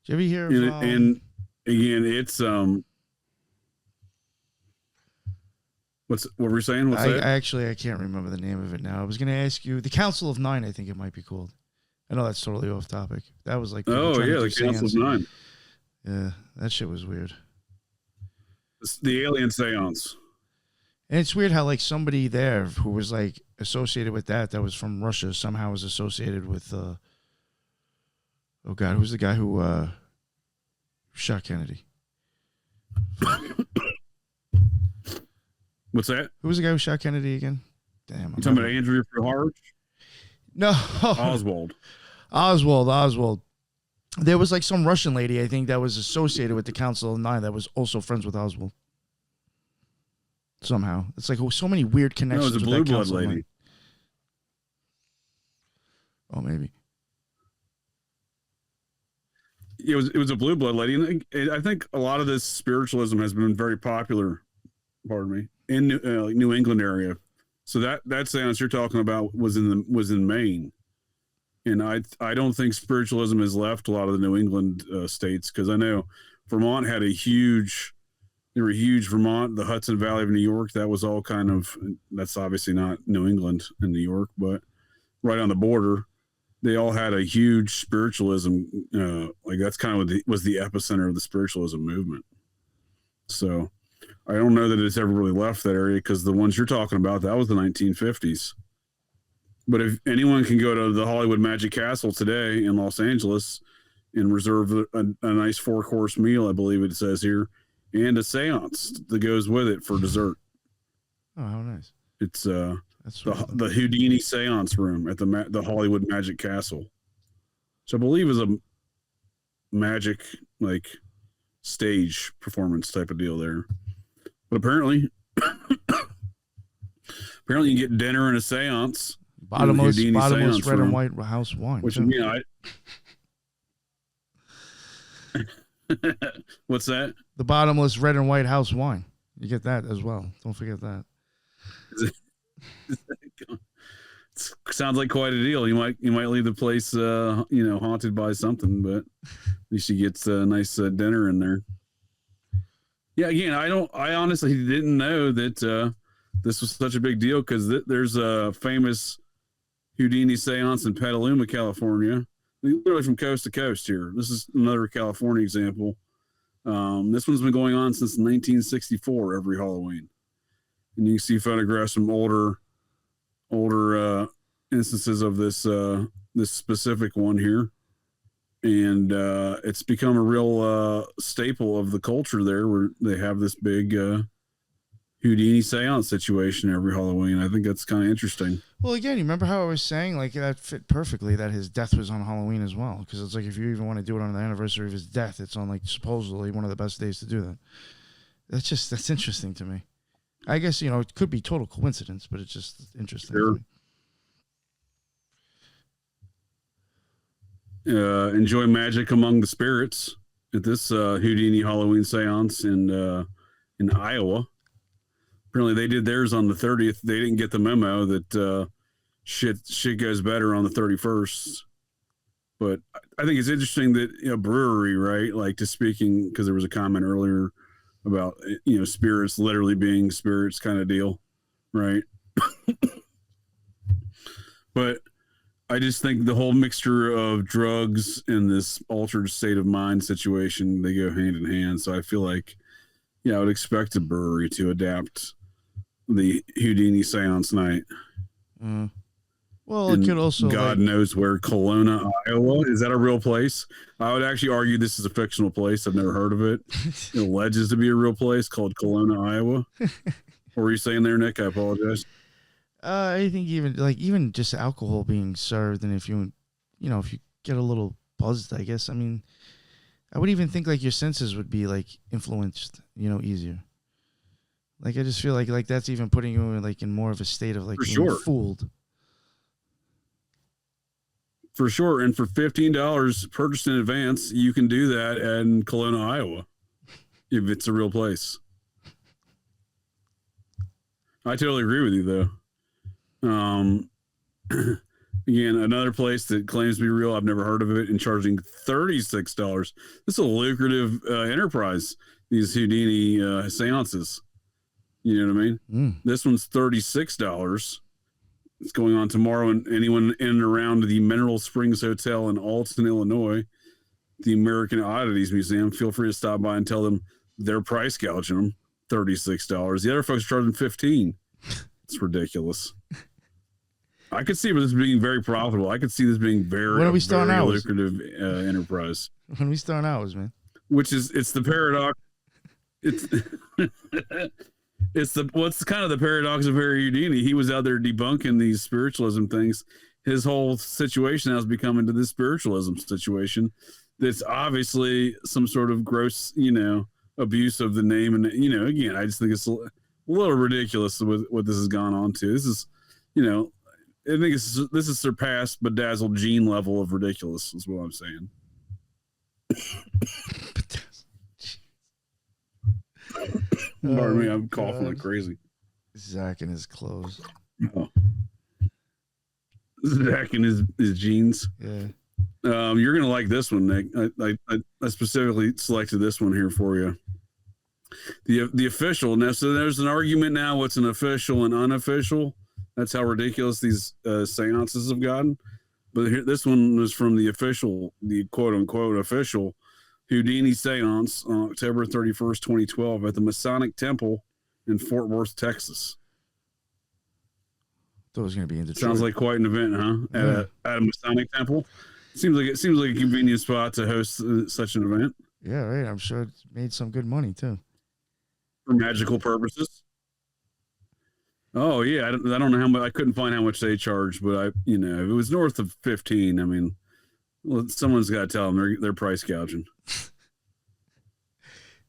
Did you ever hear of, and again, it's What were you saying? What's that? I can't remember the name of it now. I was going to ask you. The Council of Nine, I think it might be called. I know that's totally off topic. That was like... the Council of Nine. Yeah, that shit was weird. It's the alien seance. And it's weird how like somebody there who was like associated with that was from Russia somehow was associated with... oh, God, who's the guy who shot Kennedy? What's that? Who was the guy who shot Kennedy again? Damn. You talking about Andrew Harge? No. Oswald. There was like some Russian lady, I think, that was associated with the Council of Nine that was also friends with Oswald. Somehow. It's like so many weird connections. No, it was a blue blood lady. Oh, maybe. It was a blue blood lady. And I think a lot of this spiritualism has been very popular, pardon me, in New England area. So that seance you're talking about was in Maine. And I don't think spiritualism has left a lot of the New England states, because I know Vermont had they were huge. Vermont, the Hudson Valley of New York, that was all kind of, that's obviously not New England and New York, but right on the border, they all had a huge spiritualism. Like that's kind of was the epicenter of the spiritualism movement. So I don't know that it's ever really left that area, because the ones you're talking about, that was the 1950s. But if anyone can go to the Hollywood Magic Castle today in Los Angeles and reserve a nice 4-course meal, I believe it says here, and a seance that goes with it for dessert. Oh, how nice. It's the Houdini seance room at the Hollywood Magic Castle, which I believe is a magic like stage performance type of deal there. But apparently you get dinner and a seance. Bottomless red and white house wine. Which again, what's that? The bottomless red and white house wine. You get that as well. Don't forget that. Sounds like quite a deal. You might leave the place, haunted by something, but at least you get a nice dinner in there. Yeah, again, I honestly didn't know that this was such a big deal, because there's a famous Houdini seance in Petaluma, California, literally from coast to coast here. This is another California example. This one's been going on since 1964, every Halloween. And you can see photographs from older instances of this specific one here. And it's become a real staple of the culture there, where they have this big Houdini seance situation every Halloween. I think that's kind of interesting. Well, again, you remember how I was saying, like, that fit perfectly that his death was on Halloween as well, because it's like, if you even want to do it on the anniversary of his death, it's on, like, supposedly one of the best days to do that. That's interesting to me. I guess, it could be total coincidence, but it's just interesting. Sure. Enjoy magic among the spirits at this Houdini Halloween seance in Iowa. Apparently they did theirs on the 30th. They didn't get the memo that shit goes better on the 31st. But I think it's interesting that a brewery, right? Like, just speaking, because there was a comment earlier about spirits literally being spirits kind of deal, right? But I just think the whole mixture of drugs and this altered state of mind situation, they go hand in hand. So I feel like, I would expect a brewery to adapt the Houdini seance night. Well, it could also, God knows where, Kelowna, Iowa. Is that a real place? I would actually argue this is a fictional place. I've never heard of it. It alleges to be a real place called Kelowna, Iowa. What were you saying there, Nick? I apologize. I think even just alcohol being served, and if you get a little buzzed, I guess. I mean, I would even think like your senses would be like influenced, easier. Like, I just feel like that's even putting you in more of a state of being fooled. For sure. And for $15 purchased in advance, you can do that in Kelowna, Iowa, if it's a real place. I totally agree with you, though. Again, another place that claims to be real, I've never heard of it, and charging $36. This is a lucrative enterprise, these Houdini seances. You know what I mean? This one's $36. It's going on tomorrow, and anyone in and around the Mineral Springs Hotel in Alton, Illinois, the American Oddities Museum, feel free to stop by and tell them they're price gouging them $36. The other folks are charging $15. It's ridiculous. I could see this being very profitable. I could see this being very lucrative enterprise. When we start hours, man. It's the paradox. It's what's kind of the paradox of Harry Houdini. He was out there debunking these spiritualism things. His whole situation has become into this spiritualism situation. That's obviously some sort of gross, abuse of the name. And, again, I just think it's a little ridiculous with what this has gone on to. This is, I think this is surpassed bedazzled Gene level of ridiculous is what I'm saying. Pardon me, I'm coughing like crazy. Zach and his clothes. Oh. Zach and his jeans. Yeah. You're gonna like this one, Nick. I specifically selected this one here for you. The official. Now, so there's an argument now. What's an official and unofficial? That's how ridiculous these seances have gotten. But here, this one was from the official, the quote unquote official Houdini seance on October 31st, 2012 at the Masonic Temple in Fort Worth, Texas. Thought it was going to be in Detroit. Sounds like quite an event, huh? At a Masonic Temple. Seems like a convenient spot to host such an event. Yeah, right. I'm sure it made some good money too. For magical purposes. Oh yeah, I don't know how much. I couldn't find how much they charged, but if it was north of 15, I mean, well, someone's got to tell them they're price gouging.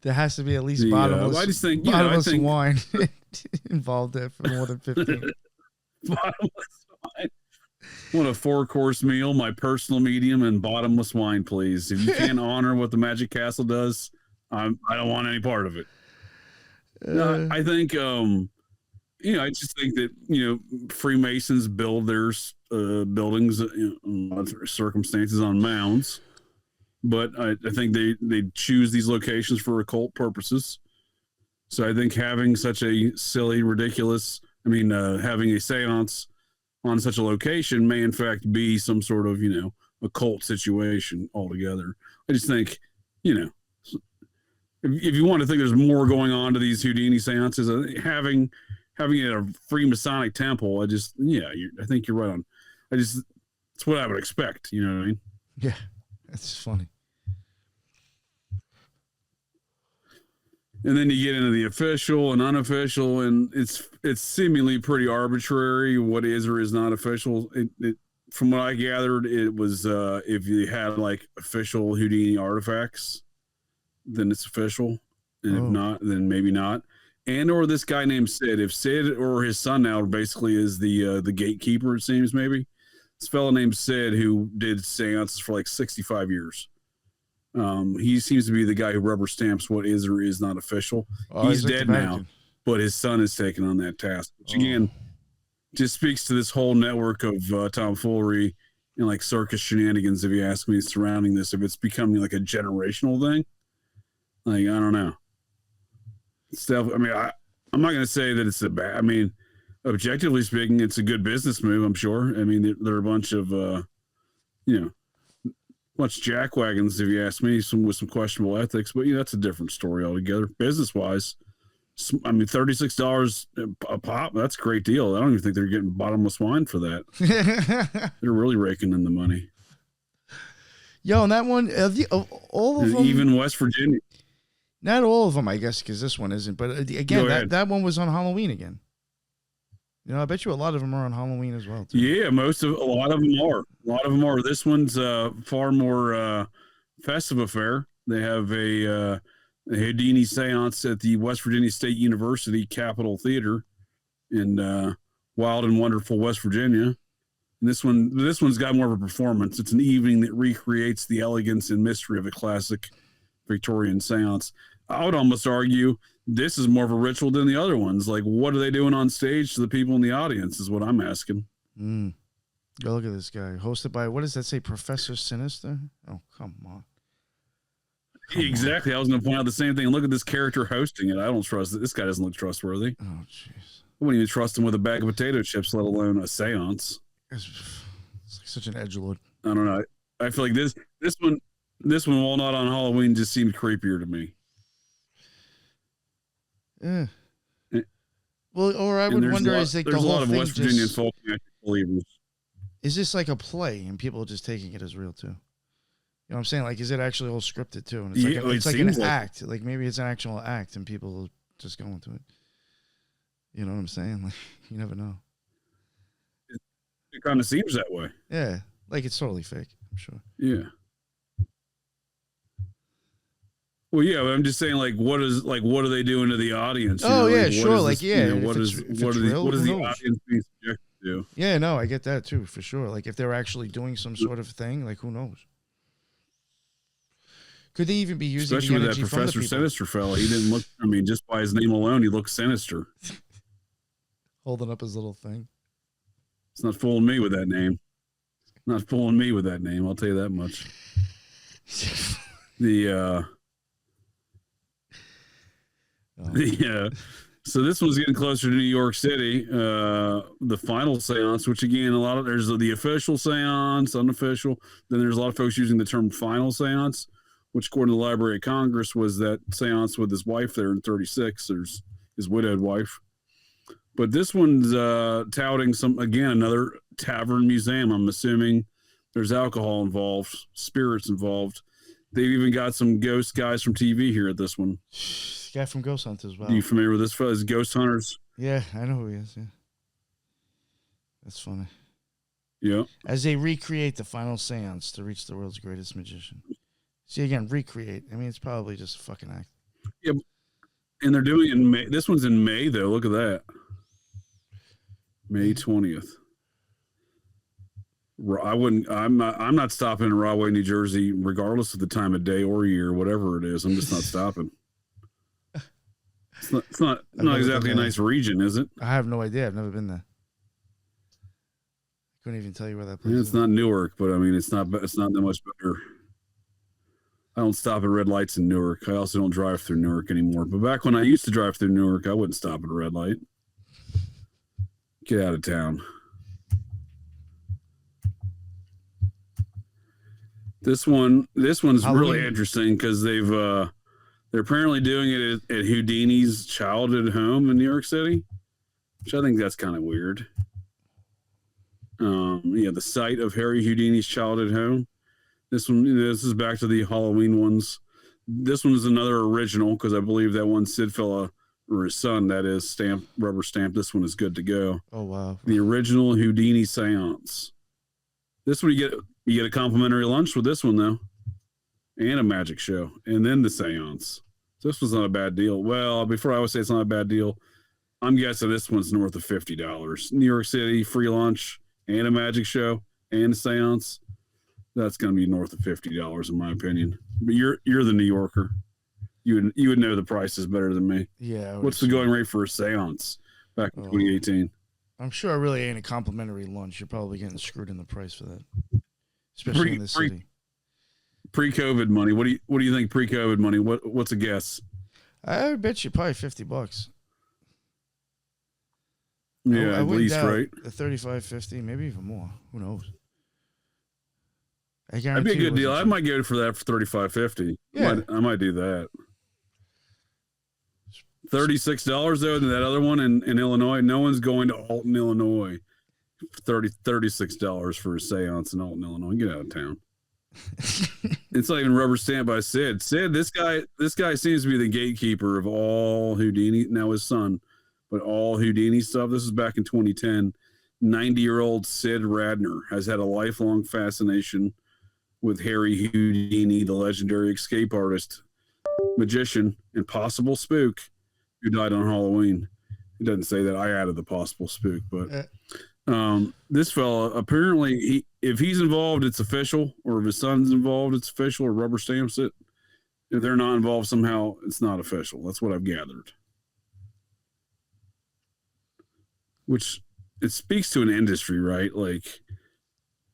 There has to be at least bottomless, I just think, bottomless wine involved there for more than 15. Bottomless wine. I want a 4-course meal, my personal medium, and bottomless wine, please. If you can't honor what the Magic Castle does, I don't want any part of it. No, I think, I just think that, Freemasons build their buildings in other circumstances on mounds. But I think they choose these locations for occult purposes. So I think having such a silly, ridiculous, having a seance on such a location may in fact be some sort of, occult situation altogether. I just think, if you want to think there's more going on to these Houdini seances, having it at a free Masonic temple, I think you're right on. It's what I would expect. You know what I mean? Yeah. That's funny. And then you get into the official and unofficial, and it's seemingly pretty arbitrary what is or is not official. From what I gathered, it was if you had like official Houdini artifacts, then it's official, and if not, then maybe not. And or this guy named Sid. If Sid or his son now basically is the gatekeeper, it seems maybe. This fellow named Sid who did seances for like 65 years. He seems to be the guy who rubber stamps what is or is not official. He's dead now, but his son is taking on that task, which again just speaks to this whole network of tomfoolery and like circus shenanigans, if you ask me, surrounding this. If it's becoming like a generational thing, like, I don't know. I'm not going to say that it's a bad, objectively speaking, it's a good business move, I'm sure. There are a bunch of, bunch of jackwagons, if you ask me, with some questionable ethics, but that's a different story altogether. Business-wise, $36 a pop, that's a great deal. I don't even think they're getting bottomless wine for that. They're really raking in the money. Yo, and that one, all of them, even West Virginia. Not all of them, I guess, because this one isn't. But again, that one was on Halloween again. I bet you a lot of them are on Halloween as well, too. Yeah, a lot of them are. A lot of them are. This one's far more festive affair. They have a Houdini seance at the West Virginia State University Capitol Theater in wild and wonderful West Virginia. And this one's got more of a performance. It's an evening that recreates the elegance and mystery of a classic Victorian seance. I would almost argue this is more of a ritual than the other ones. Like, what are they doing on stage to the people in the audience is what I'm asking. Go look at this guy. Hosted by, what does that say, Professor Sinister? Oh, come on. Exactly. I was going to point out the same thing. Look at this character hosting it. I don't trust it. This guy doesn't look trustworthy. Oh, jeez. I wouldn't even trust him with a bag of potato chips, let alone a seance. It's like such an edgelord. I don't know. I feel like this one, while not on Halloween, just seemed creepier to me. Yeah. Well, or I would wonder, is like the whole lot of thing West Virginian folk believers. Is this like a play and people are just taking it as real too? You know what I'm saying? Like, is it actually all scripted too? And it's like an act. Like maybe it's an actual act and people just go into it. You know what I'm saying? Like, you never know. It kind of seems that way. Yeah, like it's totally fake. I'm sure. Yeah. Well, yeah, but I'm just saying, like, what are they doing to the audience? Oh, yeah, sure. Like, what is the audience being subjected to? Yeah, no, I get that too, for sure. Like, if they're actually doing some sort of thing, like, who knows? Could they even be using especially the with energy that Professor Sinister fella? He didn't look. I mean, just by his name alone, he looks sinister. Holding up his little thing. It's not fooling me with that name. Not fooling me with that name. I'll tell you that much. So this one's getting closer to New York City. The final seance, which again, there's the official seance, unofficial. Then there's a lot of folks using the term final seance, which according to the Library of Congress was that seance with his wife there in 36. There's his widowed wife. But this one's touting another tavern museum. I'm assuming there's alcohol involved, spirits involved. They've even got some ghost guys from TV here at this one. Guy from Ghost Hunters. Wow. Are you familiar with this fellow? Ghost Hunters? Yeah, I know who he is. Yeah. That's funny. Yeah. As they recreate the final seance to reach the world's greatest magician. See, again, recreate. I mean, it's probably just a fucking act. Yeah. And they're doing it in May. This one's in May, though. Look at that. May 20th. I'm not stopping in Rahway, New Jersey, regardless of the time of day or year, whatever it is. I'm just not stopping. It's not exactly a nice region, is it? I have no idea. I've never been there. I couldn't even tell you where that place is. It's not Newark, but I mean, it's not that much better. I don't stop at red lights in Newark. I also don't drive through Newark anymore. But back when I used to drive through Newark, I wouldn't stop at a red light. Get out of town. This one's really interesting because they're apparently doing it at Houdini's childhood home in New York City, which I think that's kind of weird. The site of Harry Houdini's childhood home. This is back to the Halloween ones. This one is another original because I believe that one Sid fella, or his son, that is, rubber stamp. This one is good to go. Oh, wow. The original Houdini seance. This one you get a complimentary lunch with this one, though. And a magic show, and then the seance. So this was not a bad deal. Well, before I would say it's not a bad deal, I'm guessing this one's north of $50. New York City, free lunch, and a magic show, and a seance. That's going to be north of $50, in my opinion. But you're the New Yorker. You would know the prices better than me. Yeah. What's the going rate for a seance back in 2018? I'm sure it really ain't a complimentary lunch. You're probably getting screwed in the price for that, especially in the city. Pre-COVID money. What do you think? Pre-COVID money. What's a guess? I bet you probably $50. Yeah, at least, right? The 35, 50, maybe even more. Who knows? That'd be a good deal. I might go for that for 35, 50. Yeah, I might do that. $36 though. That other one in Illinois. No one's going to Alton, Illinois. $36 for a seance in Alton, Illinois. Get out of town. It's not even rubber stamped by Sid. Sid, this guy seems to be the gatekeeper of all Houdini. Now his son, but all Houdini stuff. This is back in 2010. 90-year-old Sid Radner has had a lifelong fascination with Harry Houdini, the legendary escape artist, magician, and possible spook who died on Halloween. He doesn't say that. I added the possible spook, but this fella, apparently, if he's involved, it's official, or if his son's involved, it's official, or rubber stamps it. If they're not involved somehow, it's not official. That's what I've gathered. Which, it speaks to an industry, right? Like,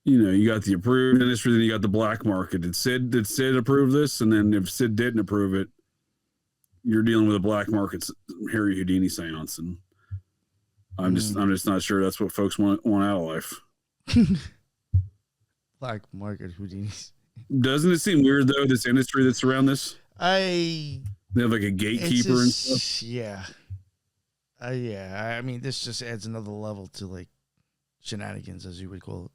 you got the approved industry, then you got the black market. Did Sid approve this? And then if Sid didn't approve it, you're dealing with a black market Harry Houdini seance. And I'm just not sure that's what folks want out of life. Black market Houdinis. Doesn't it seem weird though, this industry that's around this? They have like a gatekeeper and stuff. Yeah. I mean, this just adds another level to like shenanigans, as you would call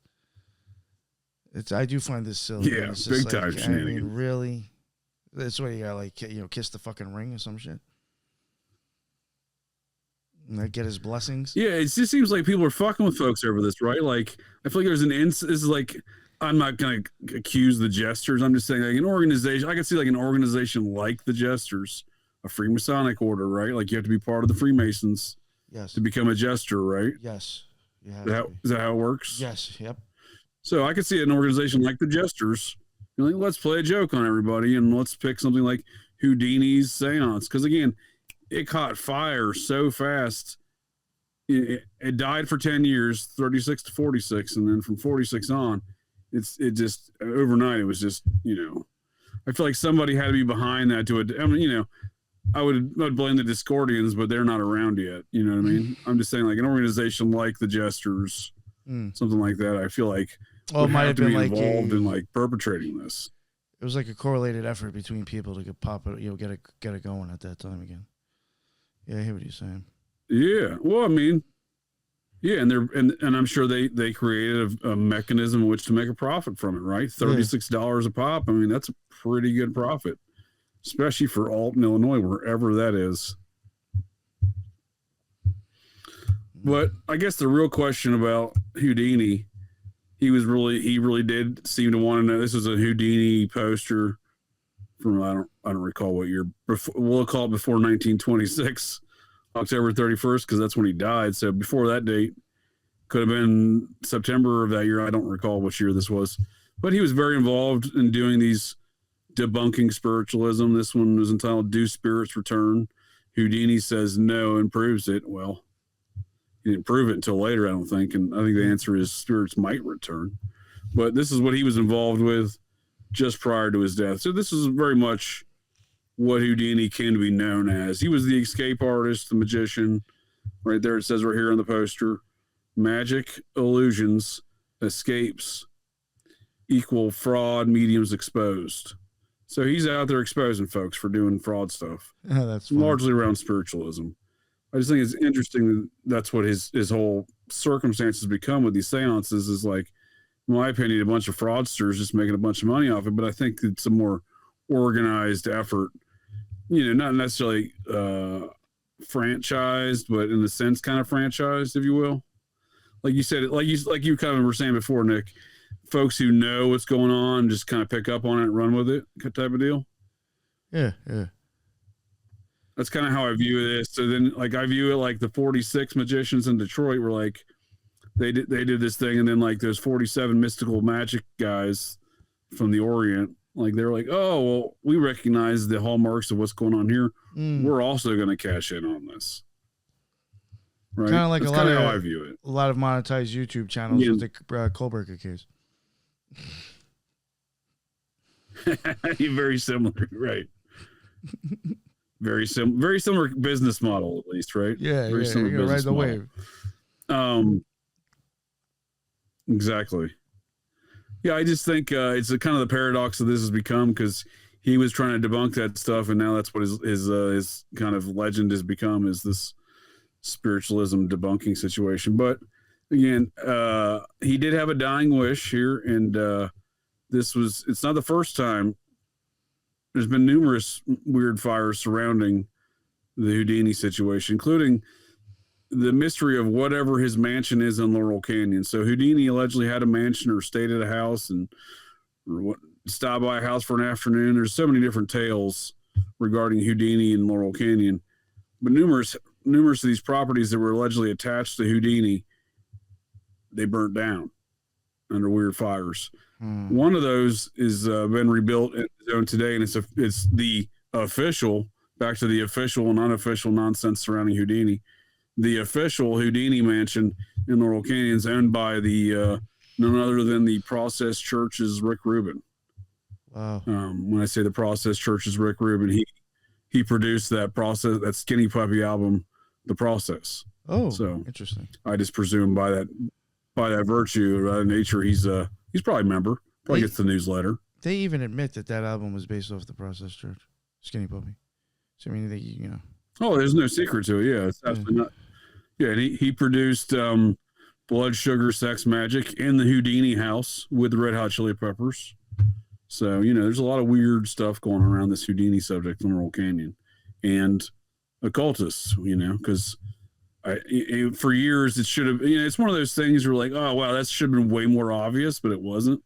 it. I do find this silly. Yeah, big time shenanigans. I mean, really? That's why you gotta like, kiss the fucking ring or some shit. And like get his blessings. Yeah, it just seems like people are fucking with folks over this, right? Like, I feel like there's this is like, I'm not going to accuse the Jesters. I'm just saying like an organization, I can see like an organization like the Jesters, a Freemasonic order, right? Like you have to be part of the Freemasons to become a Jester, right? Yes. Is that how it works? Yes. Yep. So I could see an organization like the Jesters, like, let's play a joke on everybody and let's pick something like Houdini's seance. Because again, it caught fire so fast. It died for 10 years, 36 to 46. And then from 46 on, it just overnight, it was just, I feel like somebody had to be behind that I would blame the Discordians, but they're not around yet. You know what I mean? I'm just saying like an organization like the Jesters, something like that. I feel like it might have been like involved in like perpetrating this. It was like a correlated effort between people to pop it, get it going at that time again. Yeah, I hear what you're saying. Yeah. Well, I mean, yeah, and I'm sure they created a mechanism in which to make a profit from it, right? $36 a pop. I mean, that's a pretty good profit, especially for Alton, Illinois, wherever that is. But I guess the real question about Houdini, he really did seem to want to know. This was a Houdini poster from I don't recall what year. We'll call it before 1926. October 31st, because that's when he died. So before that date, could have been September of that year. I don't recall which year this was, but he was very involved in doing these debunking spiritualism. This one was entitled "Do Spirits Return?" Houdini says no and proves it. Well, he didn't prove it until later, I don't think. And I think the answer is spirits might return. But this is what he was involved with just prior to his death. So this is very much what Houdini came to be known as. He was the escape artist, the magician. Right there, it says right here on the poster, magic, illusions, escapes equal fraud, mediums exposed. So he's out there exposing folks for doing fraud stuff. Oh, that's funny. Largely around spiritualism. I just think it's interesting that that's what his whole circumstances become with these seances is like, in my opinion, a bunch of fraudsters just making a bunch of money off it. But I think it's a more organized effort, not necessarily franchised, but in the sense kind of franchised, if you will. Like you said, like you kind of were saying before, Nick, folks who know what's going on just kind of pick up on it and run with it, type of deal. Yeah. That's kind of how I view this. So then, like, I view it like the 46 magicians in Detroit were like, they did this thing, and then like those 47 mystical magic guys from the Orient, like they're like, oh, well, we recognize the hallmarks of what's going on here. We're also going to cash in on this. Right. Kind of like that's a lot of how I view it. A lot of monetized YouTube channels with the Kohlberger case. Very similar, right? Very similar business model, at least, right? Yeah, very similar you're business right the wave. Exactly. Yeah, I just think it's kind of the paradox of this has become, because he was trying to debunk that stuff, and now that's what his kind of legend has become, is this spiritualism debunking situation. But again, he did have a dying wish here, and it's not the first time. There's been numerous weird fires surrounding the Houdini situation, including the mystery of whatever his mansion is in Laurel Canyon. So Houdini allegedly had a mansion or stayed at a house and stopped by a house for an afternoon. There's so many different tales regarding Houdini in Laurel Canyon, but numerous of these properties that were allegedly attached to Houdini, they burnt down under weird fires. One of those is been rebuilt in its own today, and it's the official, back to the official and unofficial nonsense surrounding Houdini. The official Houdini mansion in Laurel Canyon is owned by the none other than the Process Church's Rick Rubin. Wow. When I say the Process Church's Rick Rubin, he produced that Skinny Puppy album, The Process. Oh, so interesting. I just presume by that virtue, nature, he's probably a member. Probably gets the newsletter. They even admit that album was based off the Process Church, Skinny Puppy. So I mean, Oh, there's no secret to it. Yeah, it's absolutely not. Yeah, and he produced Blood Sugar Sex Magic in the Houdini house with the Red Hot Chili Peppers. So, there's a lot of weird stuff going around this Houdini subject in Laurel Canyon. And occultists, because for years it should have, it's one of those things where like, oh, wow, that should have been way more obvious, but it wasn't.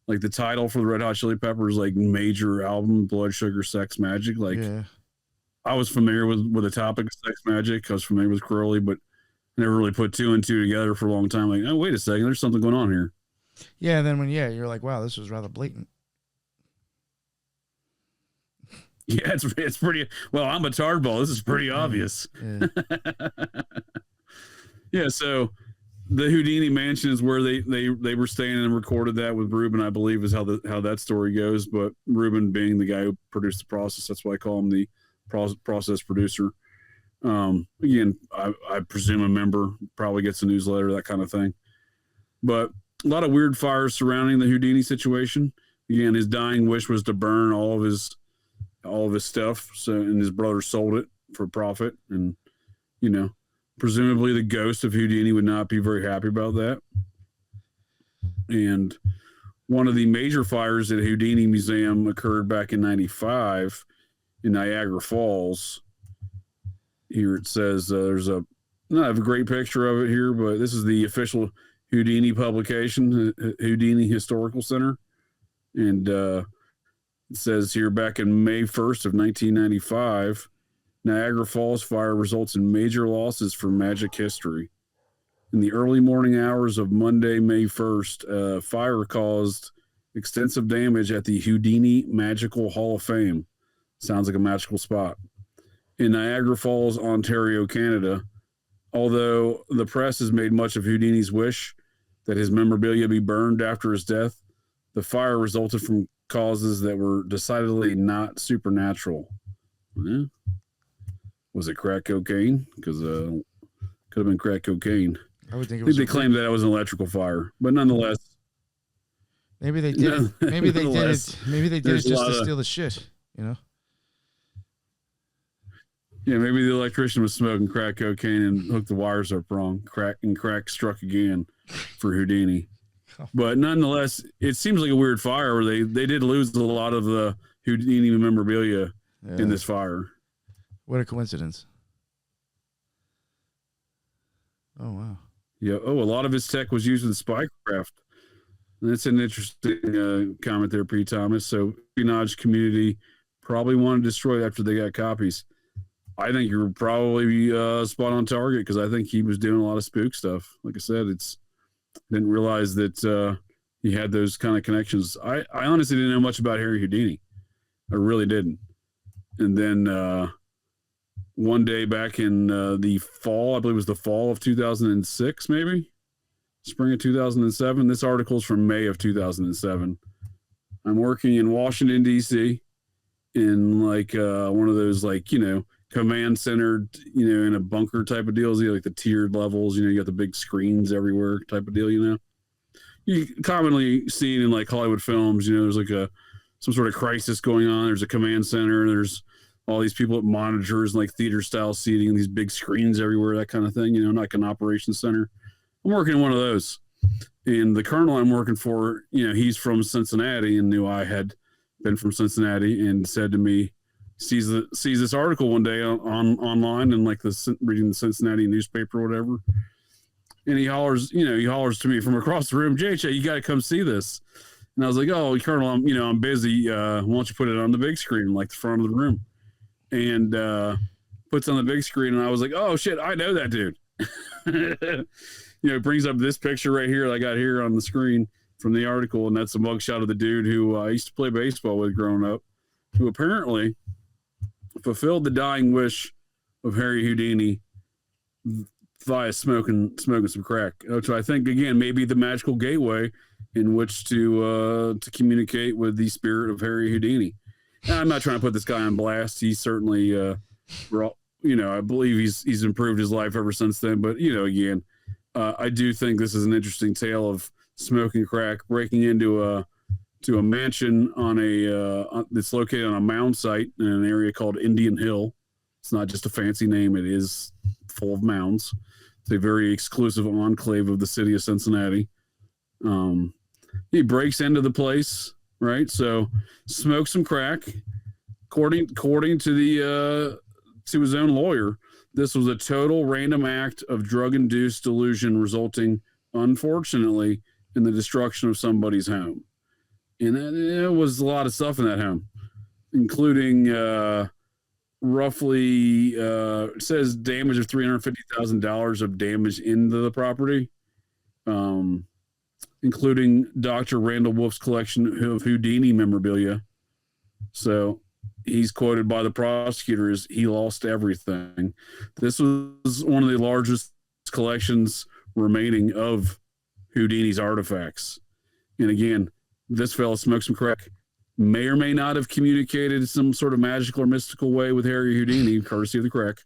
Like the title for the Red Hot Chili Peppers, like major album, Blood Sugar Sex Magic. Like, yeah. I was familiar with the topic of sex magic. I was familiar with Crowley, but never really put two and two together for a long time. Like, oh, wait a second, there's something going on here. Yeah, and then you're like, wow, this was rather blatant. Yeah, it's pretty. Well, I'm a tardball. This is pretty obvious. Yeah. Yeah. So the Houdini mansion is where they were staying and recorded that with Rubin, I believe, is how that story goes. But Rubin being the guy who produced the Process, that's why I call him the Process producer. Again, I presume a member, probably gets a newsletter, that kind of thing. But a lot of weird fires surrounding the Houdini situation. Again, his dying wish was to burn all of his stuff. So, and his brother sold it for profit. And, presumably the ghost of Houdini would not be very happy about that. And one of the major fires at Houdini Museum occurred back in 95 in Niagara Falls. Here it says I have a great picture of it here, but this is the official Houdini publication, Houdini Historical Center. And it says here, back in May 1st of 1995, Niagara Falls fire results in major losses for magic history. In the early morning hours of Monday, May 1st, fire caused extensive damage at the Houdini Magical Hall of Fame. Sounds like a magical spot. In Niagara Falls, Ontario, Canada, although the press has made much of Houdini's wish that his memorabilia be burned after his death, the fire resulted from causes that were decidedly not supernatural. Yeah. Was it crack cocaine? Because could have been crack cocaine. I think they claimed that it was an electrical fire, but nonetheless, maybe they did. Maybe they did it. Maybe they did it just to steal the shit. Yeah, maybe the electrician was smoking crack cocaine and hooked the wires up wrong. Crack struck again for Houdini. But nonetheless, it seems like a weird fire where they did lose a lot of the Houdini memorabilia in this fire. What a coincidence. Oh, wow. Yeah. Oh, a lot of his tech was used in spycraft. That's an interesting comment there, P. Thomas. So espionage community probably wanted to destroy it after they got copies. I think you're probably spot on target because I think he was doing a lot of spook stuff. Like I said, didn't realize that he had those kind of connections. I honestly didn't know much about Harry Houdini. I really didn't. And then one day back in the fall, I believe it was the fall of 2006, maybe spring of 2007. This article is from May of 2007. I'm working in Washington, D.C. in like one of those command centered, in a bunker type of deals, like the tiered levels, you got the big screens everywhere type of deal, You commonly seen in like Hollywood films, there's like some sort of crisis going on. There's a command center. There's all these people at monitors and like theater style seating and these big screens everywhere, that kind of thing, like an operations center. I'm working in one of those. And the colonel I'm working for, he's from Cincinnati and knew I had been from Cincinnati and said to me, sees this article one day online and reading the Cincinnati newspaper or whatever, and he hollers to me from across the room, JJ, you got to come see this. And I was like, oh, Colonel, I'm busy. Why don't you put it on the big screen, like the front of the room? And puts on the big screen, and I was like, oh shit, I know that dude. It brings up this picture right here that I got here on the screen from the article, and that's a mugshot of the dude who I used to play baseball with growing up, who apparently fulfilled the dying wish of Harry Houdini via smoking some crack, which I think again may be the magical gateway in which to communicate with the spirit of Harry Houdini. Now, I'm not trying to put this guy on blast. He's certainly, I believe he's improved his life ever since then. But again, I do think this is an interesting tale of smoking crack, breaking into a mansion on that's located on a mound site in an area called Indian Hill. It's not just a fancy name; it is full of mounds. It's a very exclusive enclave of the city of Cincinnati. He breaks into the place, right? So smokes some crack. According to the to his own lawyer, this was a total random act of drug-induced delusion, resulting, unfortunately, in the destruction of somebody's home. And there was a lot of stuff in that home, including roughly it says damage of $350,000 of damage into the property, including Dr. Randall Wolf's collection of Houdini memorabilia. So he's quoted by the prosecutor as he lost everything. This was one of the largest collections remaining of Houdini's artifacts. And again, this fellow smoked some crack, may or may not have communicated some sort of magical or mystical way with Harry Houdini, courtesy of the crack,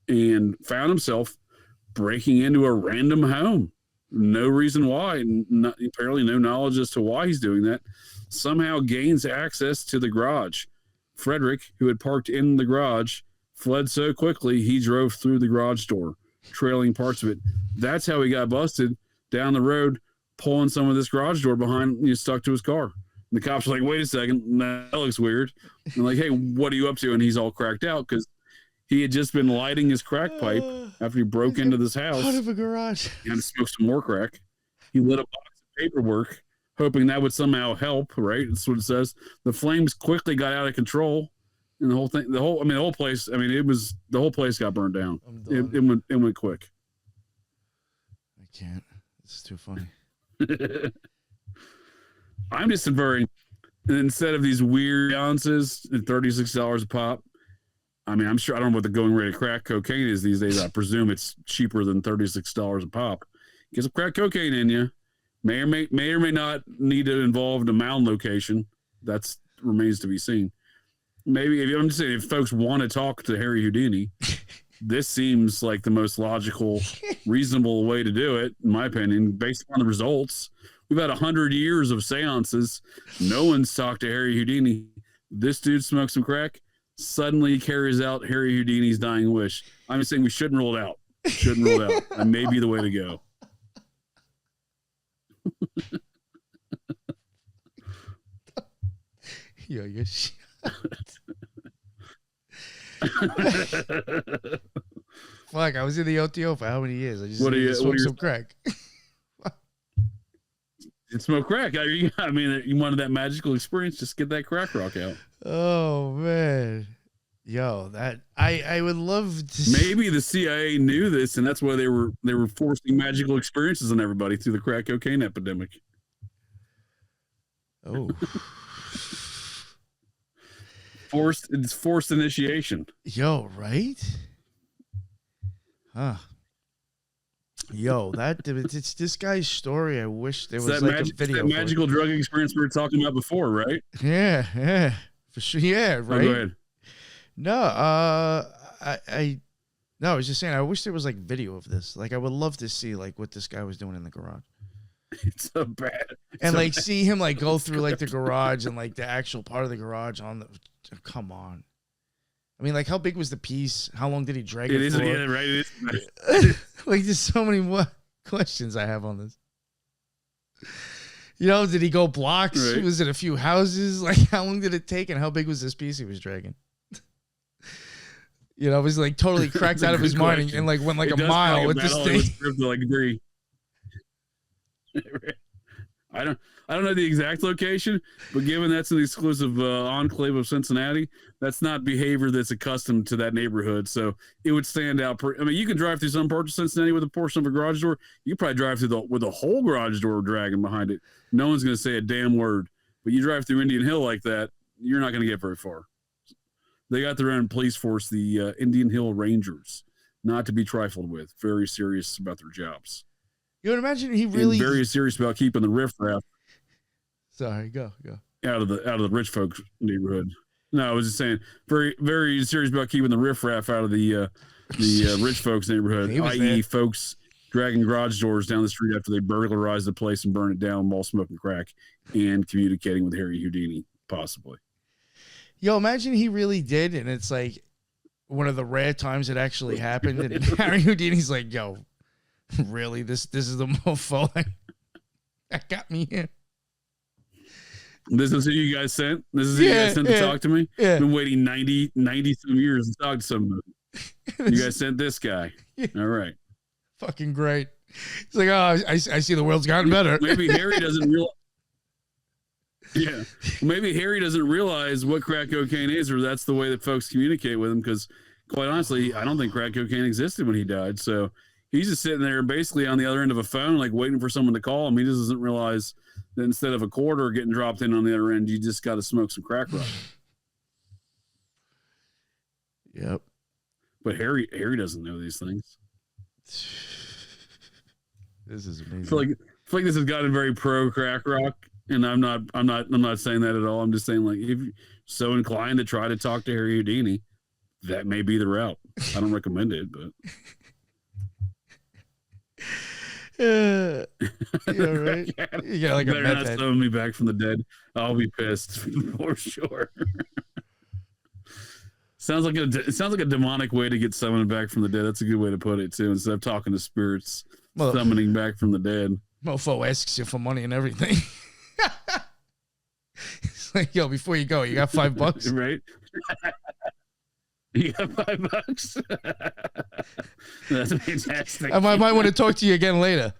and found himself breaking into a random home. No reason why, apparently no knowledge as to why he's doing that. Somehow gains access to the garage. Frederick, who had parked in the garage, fled so quickly he drove through the garage door, trailing parts of it. That's how he got busted down the road, pulling some of this garage door behind, stuck to his car. And the cops are like, wait a second, that looks weird. And like, hey, what are you up to? And he's all cracked out because he had just been lighting his crack pipe after he broke into this house. Out of a garage. And smoked some more crack. He lit a box of paperwork, hoping that would somehow help, right? That's what it says. The flames quickly got out of control. And the whole place got burned down. It went quick. I can't. It's too funny. I'm just inferring, instead of these weird seances at $36 a pop, I'm sure, I don't know what the going rate of crack cocaine is these days. I presume it's cheaper than $36 a pop. Get some crack cocaine in you. May or may not need to involve the Mound location. That remains to be seen. Maybe, I'm just saying, if folks want to talk to Harry Houdini, this seems like the most logical, reasonable way to do it, in my opinion, based on the results. We've had 100 years of seances. No one's talked to Harry Houdini. This dude smokes some crack. Suddenly carries out Harry Houdini's dying wish. I'm just saying we shouldn't rule it out. That may be the way to go. Yo, you're shit. Fuck, I was in the OTO for how many years? I just smoked some crack. And smoke crack. You wanted that magical experience, just get that crack rock out. Oh man. Yo, that I would love to maybe the CIA knew this and that's why they were forcing magical experiences on everybody through the crack cocaine epidemic. Oh. Forced initiation. Yo, right? Huh. Yo, it's this guy's story. I wish there was like a video. That magical drug experience we were talking about before, right? Yeah, for sure. Yeah, right. Oh, go ahead. No, I was just saying. I wish there was like video of this. Like, I would love to see like what this guy was doing in the garage. It's so bad. And like see him like go through like the garage and like the actual part of the garage on the. Come on. I mean, like, how big was the piece? How long did he drag it for? Yeah, right. It is. Like, there's so many more questions I have on this. Did he go blocks? Right. Was it a few houses? Like, how long did it take? And how big was this piece he was dragging? It was like totally cracked out of his mind and like went like a mile with this thing. I don't know the exact location, but given that's an exclusive enclave of Cincinnati, that's not behavior that's accustomed to that neighborhood. So it would stand out. You can drive through some parts of Cincinnati with a portion of a garage door. You probably drive through with a whole garage door dragging behind it. No one's going to say a damn word. But you drive through Indian Hill like that, you're not going to get very far. They got their own police force, the Indian Hill Rangers. not to be trifled with. Very serious about their jobs. You would imagine he really and very serious about keeping the riffraff. Sorry, go. Out of the rich folks neighborhood. No, I was just saying, very, very serious about keeping the riffraff out of the rich folks neighborhood, i.e., folks dragging garage doors down the street after they burglarize the place and burn it down while smoking crack and communicating with Harry Houdini, possibly. Yo, imagine he really did, and it's like one of the rare times it actually happened, and Harry Houdini's like, yo, really? This is the mofo that got me here. This is who you guys sent? This is who you guys sent to talk to me? Yeah. I've been waiting 90 some years to talk to somebody. You guys sent this guy. Yeah. All right. Fucking great. It's like, oh, I see the world's gotten better. Maybe Harry doesn't realize. Yeah. Maybe Harry doesn't realize what crack cocaine is, or that's the way that folks communicate with him, because quite honestly, I don't think crack cocaine existed when he died. So he's just sitting there basically on the other end of a phone, like waiting for someone to call him. He just doesn't realize that instead of a quarter getting dropped in on the other end, you just got to smoke some crack rock. Yep. But Harry doesn't know these things. This is amazing. I feel like this has gotten very pro crack rock, and I'm not saying that at all. I'm just saying, like, if you're so inclined to try to talk to Harry Houdini, that may be the route. I don't recommend it, but yeah, right. You got like a better not summon me back from the dead. I'll be pissed for sure. Sounds like a demonic way to get summoned back from the dead. That's a good way to put it too. Instead of talking to spirits, summoning back from the dead. Mofo asks you for money and everything. It's like, yo, before you go, you got $5, right? You got $5. That's fantastic. I might want to talk to you again later.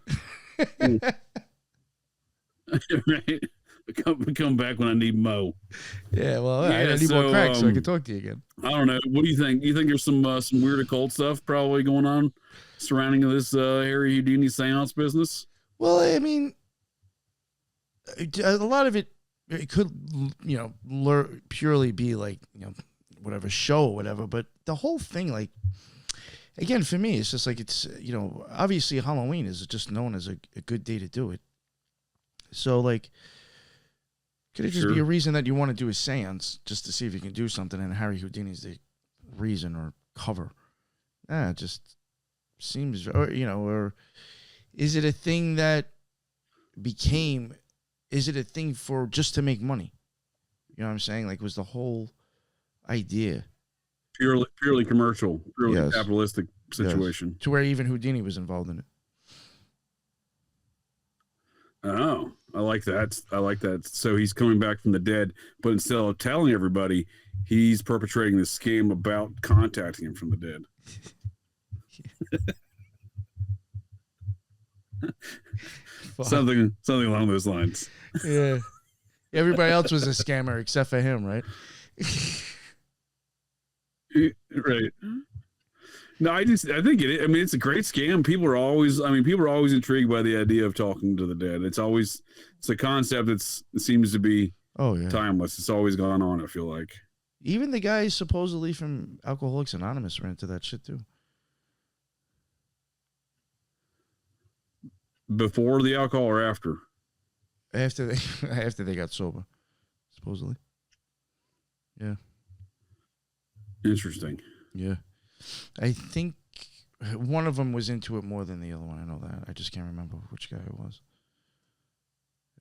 Right. Come back when I need Mo. Yeah, well, I need more crack so I can talk to you again. I don't know. What do you think? You think there's some weird occult stuff probably going on surrounding this Harry Houdini seance business? Well, I mean, a lot of it could, purely be like, whatever show or whatever. But the whole thing, like, again, for me, it's just like it's, obviously Halloween is just known as a good day to do it. So, like, could it just be a reason that you want to do a seance just to see if you can do something, and Harry Houdini's the reason or cover? It just seems, or is it a thing that is it a thing for just to make money? You know what I'm saying? Like, was the whole idea purely commercial, purely capitalistic situation? Yes. To where even Houdini was involved in it. Oh, I like that. So he's coming back from the dead, but instead of telling everybody, he's perpetrating this scheme about contacting him from the dead. Something along those lines. Yeah. Everybody else was a scammer except for him, right? Right. No, I think it's a great scam. People are always intrigued by the idea of talking to the dead. It's a concept that seems to be timeless. It's always gone on, I feel like. Even the guys supposedly from Alcoholics Anonymous ran into that shit too. Before the alcohol or after? After they got sober, supposedly. Yeah. Interesting. Yeah. I think one of them was into it more than the other one. I know that. I just can't remember which guy it was.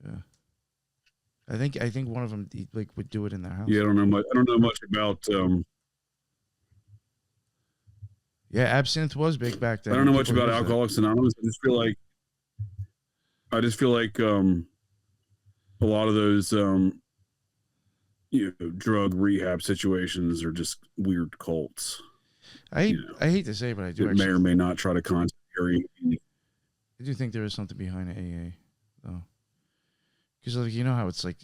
Yeah. I think one of them would do it in their house. Yeah, I don't know much about. Yeah, absinthe was big back then. I don't know much about Alcoholics Anonymous. I just feel like a lot of those drug rehab situations are just weird cults. I hate to say it, but I do. It may or may not try to contact Harry. I do think there is something behind AA, though, because how it's like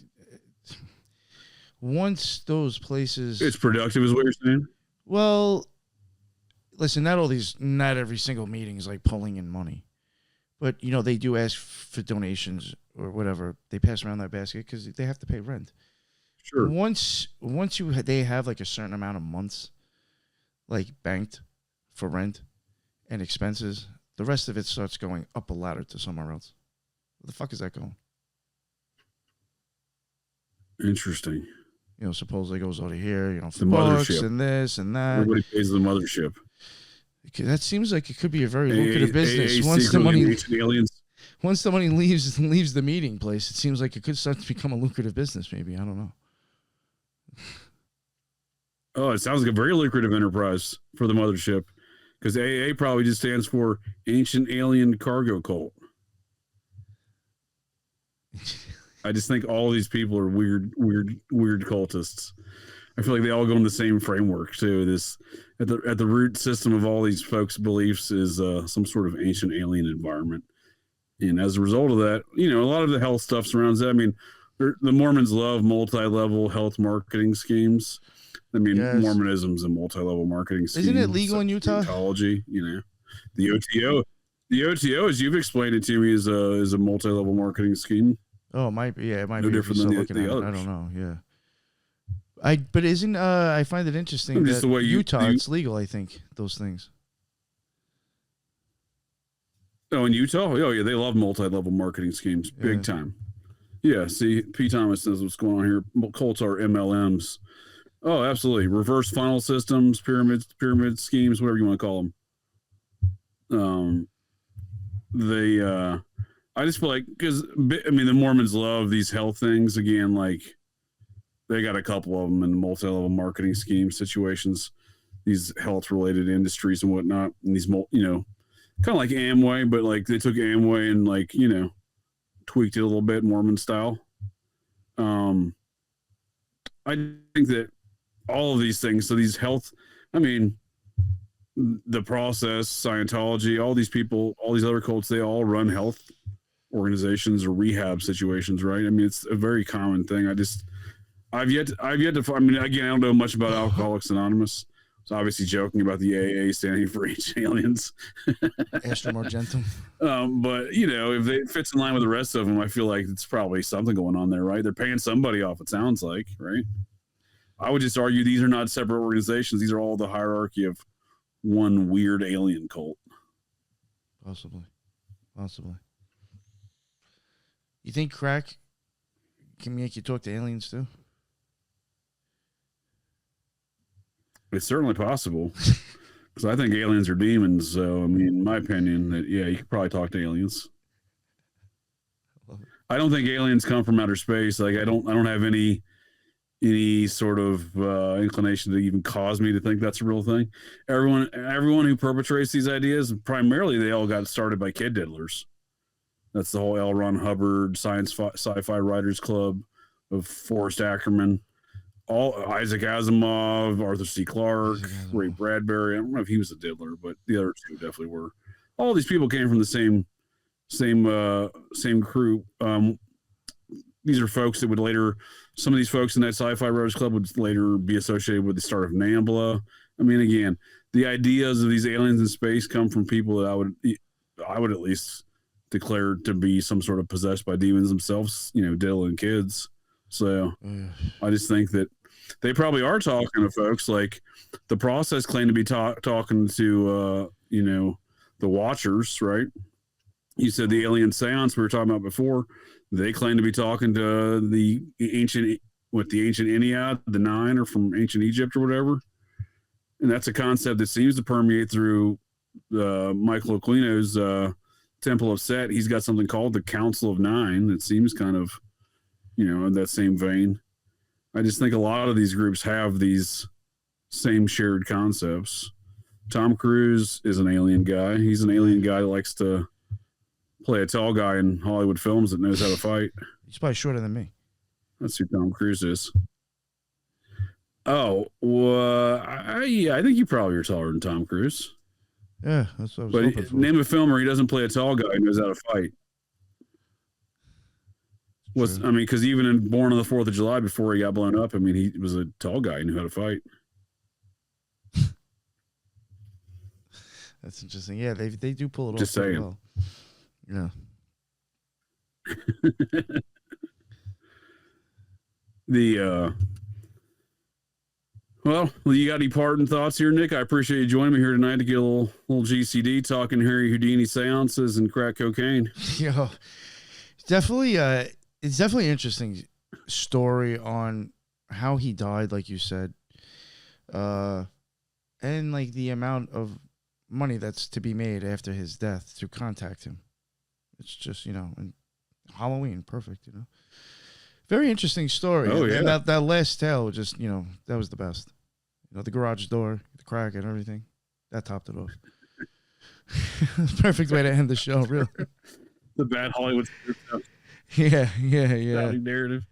once those places, it's productive, is what you're saying. Well, listen, not every single meeting is like pulling in money, but they do ask for donations or whatever. They pass around that basket because they have to pay rent. Sure. Once they have like a certain amount of months, like banked for rent, and expenses, the rest of it starts going up a ladder to somewhere else. Where the fuck is that going? Interesting. You know, supposedly it goes over here, you know, for the books mothership. And this and that. Everybody pays the mothership. That seems like it could be a very lucrative business. Once the money leaves the meeting place, it seems like it could start to become a lucrative business. Maybe, I don't know. Oh, it sounds like a very lucrative enterprise for the mothership, because AA probably just stands for Ancient Alien Cargo Cult. I just think all of these people are weird cultists. I feel like they all go in the same framework too. This at the root system of all these folks' beliefs is some sort of ancient alien environment, and as a result of that, you know, a lot of the health stuff surrounds that. I mean, the Mormons love multi-level health marketing schemes. I mean, yes. Mormonism's a multi-level marketing scheme. Isn't it legal in Utah? Scientology, you know, the OTO, as you've explained it to me, is a multi-level marketing scheme. Oh, it might be. Yeah, it might no be different than the others. I don't know. Yeah. But isn't I find it interesting that the way Utah it's legal. I think those things. Oh, in Utah, oh yeah, they love multi-level marketing schemes, big time. Yeah. See, P. Thomas says what's going on here. Cults are MLMs. Oh, absolutely. Reverse funnel systems, pyramid schemes, whatever you want to call them. I just feel like, because I mean, the Mormons love these health things. Again, like they got a couple of them in multi-level marketing scheme situations, these health-related industries and whatnot, and these, you know, kind of like Amway, but like they took Amway and like, you know, tweaked it a little bit Mormon style. I think that all of these things, so these health, I mean, the Process, Scientology, all these people, all these other cults, they all run health organizations or rehab situations, right? I mean, it's a very common thing. I've yet to, I mean, again, I don't know much about Alcoholics Anonymous. So obviously joking about the AA standing for ancient aliens. Astrum Argentum. But, you know, if it fits in line with the rest of them, I feel like it's probably something going on there, right? They're paying somebody off, it sounds like, right? I would just argue these are not separate organizations. These are all the hierarchy of one weird alien cult. Possibly. You think crack can make you talk to aliens too? It's certainly possible. Because I think aliens are demons. So, I mean, in my opinion, that yeah, you could probably talk to aliens. I don't think aliens come from outer space. Like I don't have any sort of inclination to even cause me to think that's a real thing. Everyone who perpetrates these ideas, primarily they all got started by kid diddlers. That's the whole L. Ron Hubbard sci-fi writers club of Forrest Ackerman, all Isaac Asimov, Arthur C. Clarke, Ray Bradbury. I don't know if he was a diddler, but the other two definitely were. All these people came from the same crew. These are folks that would later, some of these folks in that sci-fi writers club would later be associated with the start of NAMBLA. I mean, again, the ideas of these aliens in space come from people that I would at least declare to be some sort of possessed by demons themselves, you know, diddling kids. So I just think that they probably are talking to folks like the Process claim to be talking to, you know, the Watchers, right? You said the alien seance we were talking about before. They claim to be talking to the ancient Ennead, the Nine, or from ancient Egypt or whatever. And that's a concept that seems to permeate through Michael Aquino's Temple of Set. He's got something called the Council of Nine that seems kind of, you know, in that same vein. I just think a lot of these groups have these same shared concepts. Tom Cruise is an alien guy. He's an alien guy that likes to play a tall guy in Hollywood films that knows how to fight. He's probably shorter than me. That's who Tom Cruise is. Oh, well, I think you probably are taller than Tom Cruise. Yeah, that's what I was hoping for. Name a film where he doesn't play a tall guy and knows how to fight. I mean, because even in Born on the 4th of July, before he got blown up, I mean, he was a tall guy and knew how to fight. That's interesting. Yeah, they do pull it off. Just saying. Well. Yeah. Well, you got any parting thoughts here, Nick? I appreciate you joining me here tonight to get a little GCD talking Harry Houdini seances and crack cocaine. Yo, definitely, it's definitely an interesting story on how he died, like you said, and like the amount of money that's to be made after his death to contact him. It's just, and Halloween, perfect, Very interesting story. Oh, yeah. And that last tale, just, that was the best. The garage door, the crack and everything. That topped it off. Perfect way to end the show, really. The bad Hollywood stuff. Yeah. Narrative.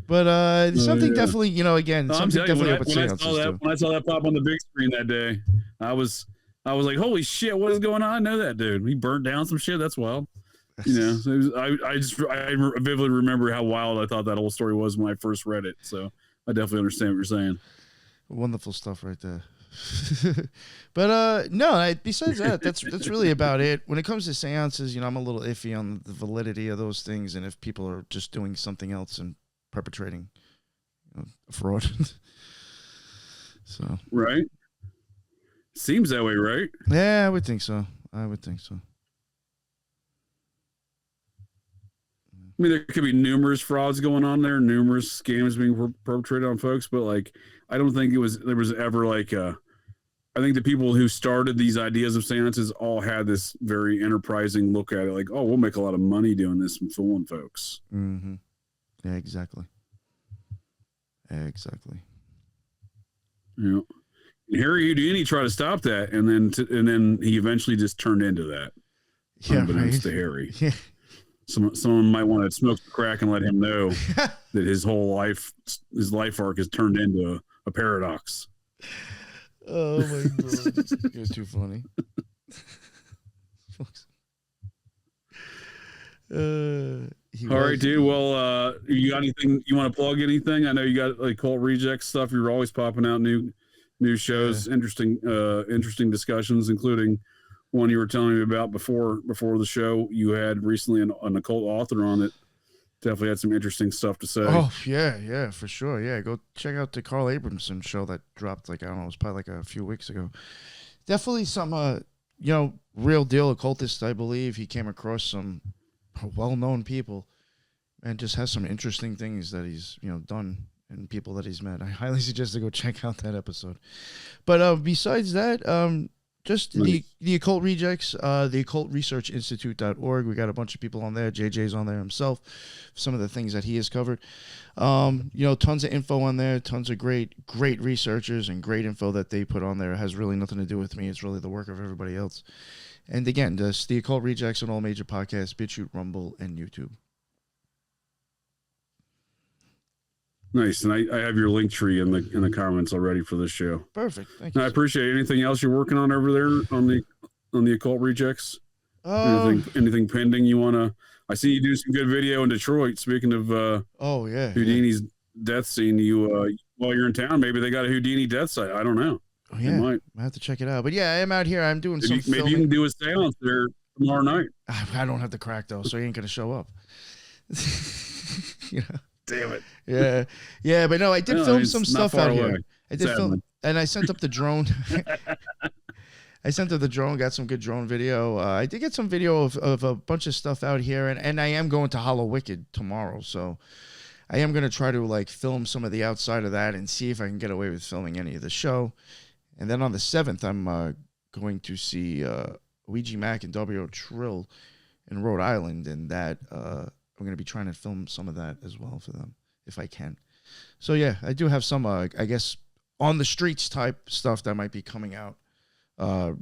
But something definitely, again, something definitely up with seances too. When I saw that pop on the big screen that day, I was like, holy shit, what is going on? I know that dude. He burnt down some shit. That's wild. So I vividly remember how wild I thought that whole story was when I first read it. So I definitely understand what you're saying. Wonderful stuff right there. But no, besides that, that's really about it. When it comes to seances, I'm a little iffy on the validity of those things, and if people are just doing something else and perpetrating a fraud. So right, seems that way, right? Yeah, I would think so. I mean, there could be numerous frauds going on there, numerous scams being perpetrated on folks, but like, I don't think there was ever like I think the people who started these ideas of seances all had this very enterprising look at it, like, oh, we'll make a lot of money doing this and fooling folks. Mm-hmm. Yeah, exactly. Yeah. Harry Houdini tried to stop that, and then he eventually just turned into that. Yeah, unbeknownst to Harry. Yeah. Someone might want to smoke the crack and let him know that his life arc has turned into a paradox. Oh my god, you're too funny. All right, dude. Well, you got anything you want to plug? Anything? I know you got like Occult Rejects stuff. You're always popping out new shows, interesting discussions, including one you were telling me about before the show. You had recently an occult author on it. Definitely had some interesting stuff to say. Oh yeah, for sure. Yeah, go check out the Carl Abramson show that dropped it was probably like a few weeks ago. Definitely some real deal occultist, I believe. He came across some well-known people and just has some interesting things that he's done and people that he's met. I highly suggest to go check out that episode. But besides that, just nice. the Occult Rejects, the Occult Research Institute.org. We got a bunch of people on there. JJ's on there himself. Some of the things that he has covered. Tons of info on there. Tons of great researchers and great info that they put on there. It has really nothing to do with me. It's really the work of everybody else. And again, just the Occult Rejects on all major podcasts, BitChute, Rumble, and YouTube. Nice, and I have your link tree in the comments already for this show. Perfect, thank you. I appreciate it. Anything else you're working on over there on the Occult Rejects? Anything pending you want to? I see you do some good video in Detroit. Speaking of Houdini's death scene, while you're in town, maybe they got a Houdini death site. I don't know. Oh, yeah, I have to check it out. But yeah, I am out here. I'm doing some filming. Maybe you can do a seance there tomorrow night. I don't have the crack though, so he ain't gonna show up. Damn it. Yeah, but no, I did film some stuff out here. I did film, and I sent up the drone. I sent up the drone, got some good drone video. I did get some video of a bunch of stuff out here, and I am going to Hollow Wicked tomorrow, so I am going to try to film some of the outside of that and see if I can get away with filming any of the show. And then on the 7th, I'm going to see Ouija Mac and W.O. Trill in Rhode Island, and that I'm going to be trying to film some of that as well for them, if I can. So, yeah, I do have some, I guess, on the streets type stuff that might be coming out.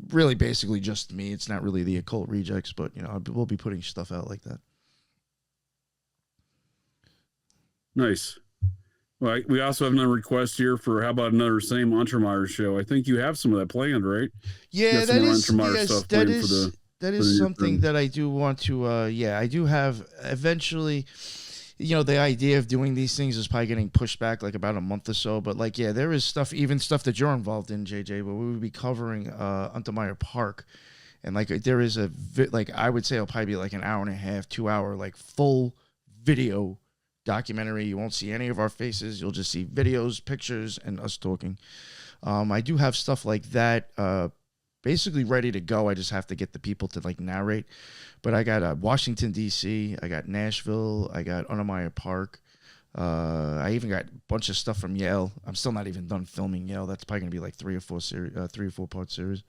Really, basically just me. It's not really the Occult Rejects, but, we'll be putting stuff out like that. Nice. Well, we also have another request here for how about another Sam Untermeyer show? I think you have some of that planned, right? Yeah, that is something that I do want to, I do have eventually, the idea of doing these things is probably getting pushed back like about a month or so. But there is stuff that you're involved in, JJ, where we would be covering Untermeyer Park. And there is I would say it'll probably be like an hour and a half, 2 hour, full video documentary. You won't see any of our faces. You'll just see videos, pictures, and us talking. I do have stuff like that basically ready to go. I just have to get the people to like narrate. But I got Washington, D.C., I got Nashville, I got Onamaya Park. I even got a bunch of stuff from Yale. I'm still not even done filming Yale. That's probably going to be like 3 or 4 part series.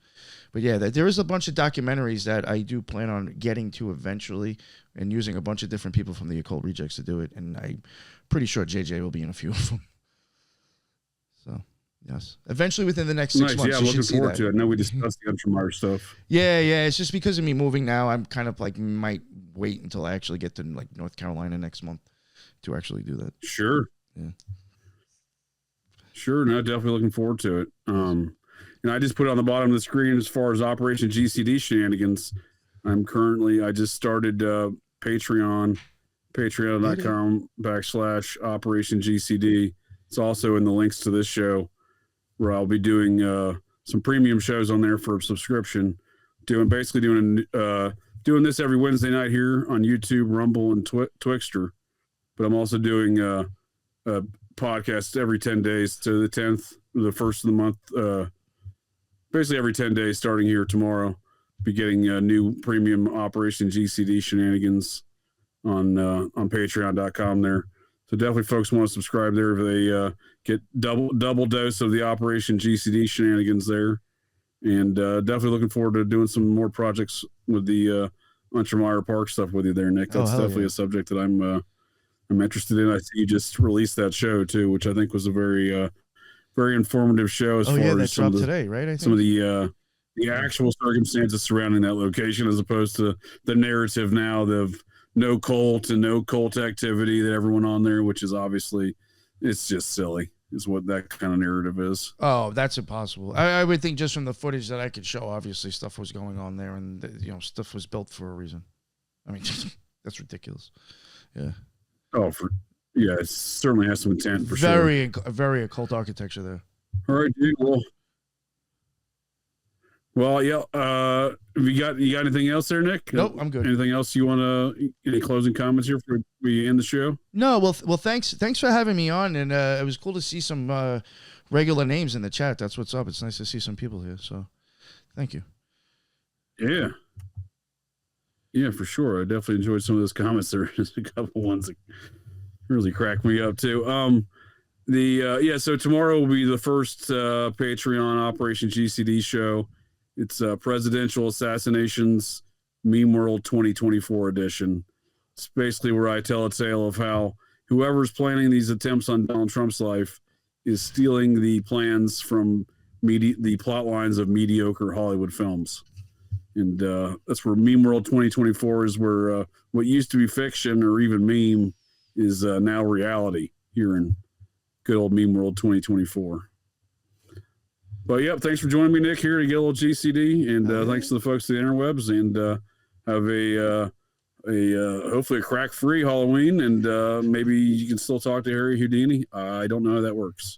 But yeah, there is a bunch of documentaries that I do plan on getting to eventually and using a bunch of different people from the Occult Rejects to do it. And I'm pretty sure JJ will be in a few of them. So, yes. Eventually within the next 6 months. Yeah, I'm looking forward to it. I know we discussed the Ultramar stuff. Yeah. It's just because of me moving now, I'm kind of like might wait until I actually get to like North Carolina next month to actually do that. Sure. Yeah. Sure. No, definitely looking forward to it. And I just put on the bottom of the screen as far as Operation GCD shenanigans. I just started Patreon, patreon.com/Operation GCD. It's also in the links to this show where I'll be doing some premium shows on there for a subscription. Doing this every Wednesday night here on YouTube, Rumble, and Twixter. But I'm also doing a podcast every 10 days to the 10th, the first of the month. Basically every 10 days starting here tomorrow. Be getting a new premium Operation GCD shenanigans on patreon.com there. So definitely folks want to subscribe there if they get double dose of the Operation GCD shenanigans there. And definitely looking forward to doing some more projects with the Untermeyer Park stuff with you there, Nick. That's definitely a subject that I'm interested in. I see you just released that show too, which I think was a very informative show as far as that dropped today, right? I think. Some of the actual circumstances surrounding that location, as opposed to the narrative now of no cult and no cult activity that everyone on there, which is obviously it's just silly, is what that kind of narrative is. Oh, that's impossible. I would think just from the footage that I could show, obviously stuff was going on there, and stuff was built for a reason. I mean, that's ridiculous. Yeah. Oh, it certainly has some intent for sure. Very occult architecture there. All right, dude. Well, yeah. You got anything else there, Nick? Nope, I'm good. Anything else you want to? Any closing comments here before we end the show? No. Well, thanks for having me on, and it was cool to see some regular names in the chat. That's what's up. It's nice to see some people here. So, thank you. Yeah. Yeah, for sure. I definitely enjoyed some of those comments. There was a couple ones that really cracked me up too. So tomorrow will be the first Patreon Operation GCD show. It's Presidential Assassinations Meme World 2024 edition. It's basically where I tell a tale of how whoever's planning these attempts on Donald Trump's life is stealing the plans from the plot lines of mediocre Hollywood films. And that's where Meme World 2024 is, where what used to be fiction or even meme is now reality here in good old Meme World 2024. But yep, thanks for joining me, Nick, here to get a little GCD, and thanks to the folks at the interwebs, and have a hopefully a crack-free Halloween, and maybe you can still talk to Harry Houdini. I don't know how that works.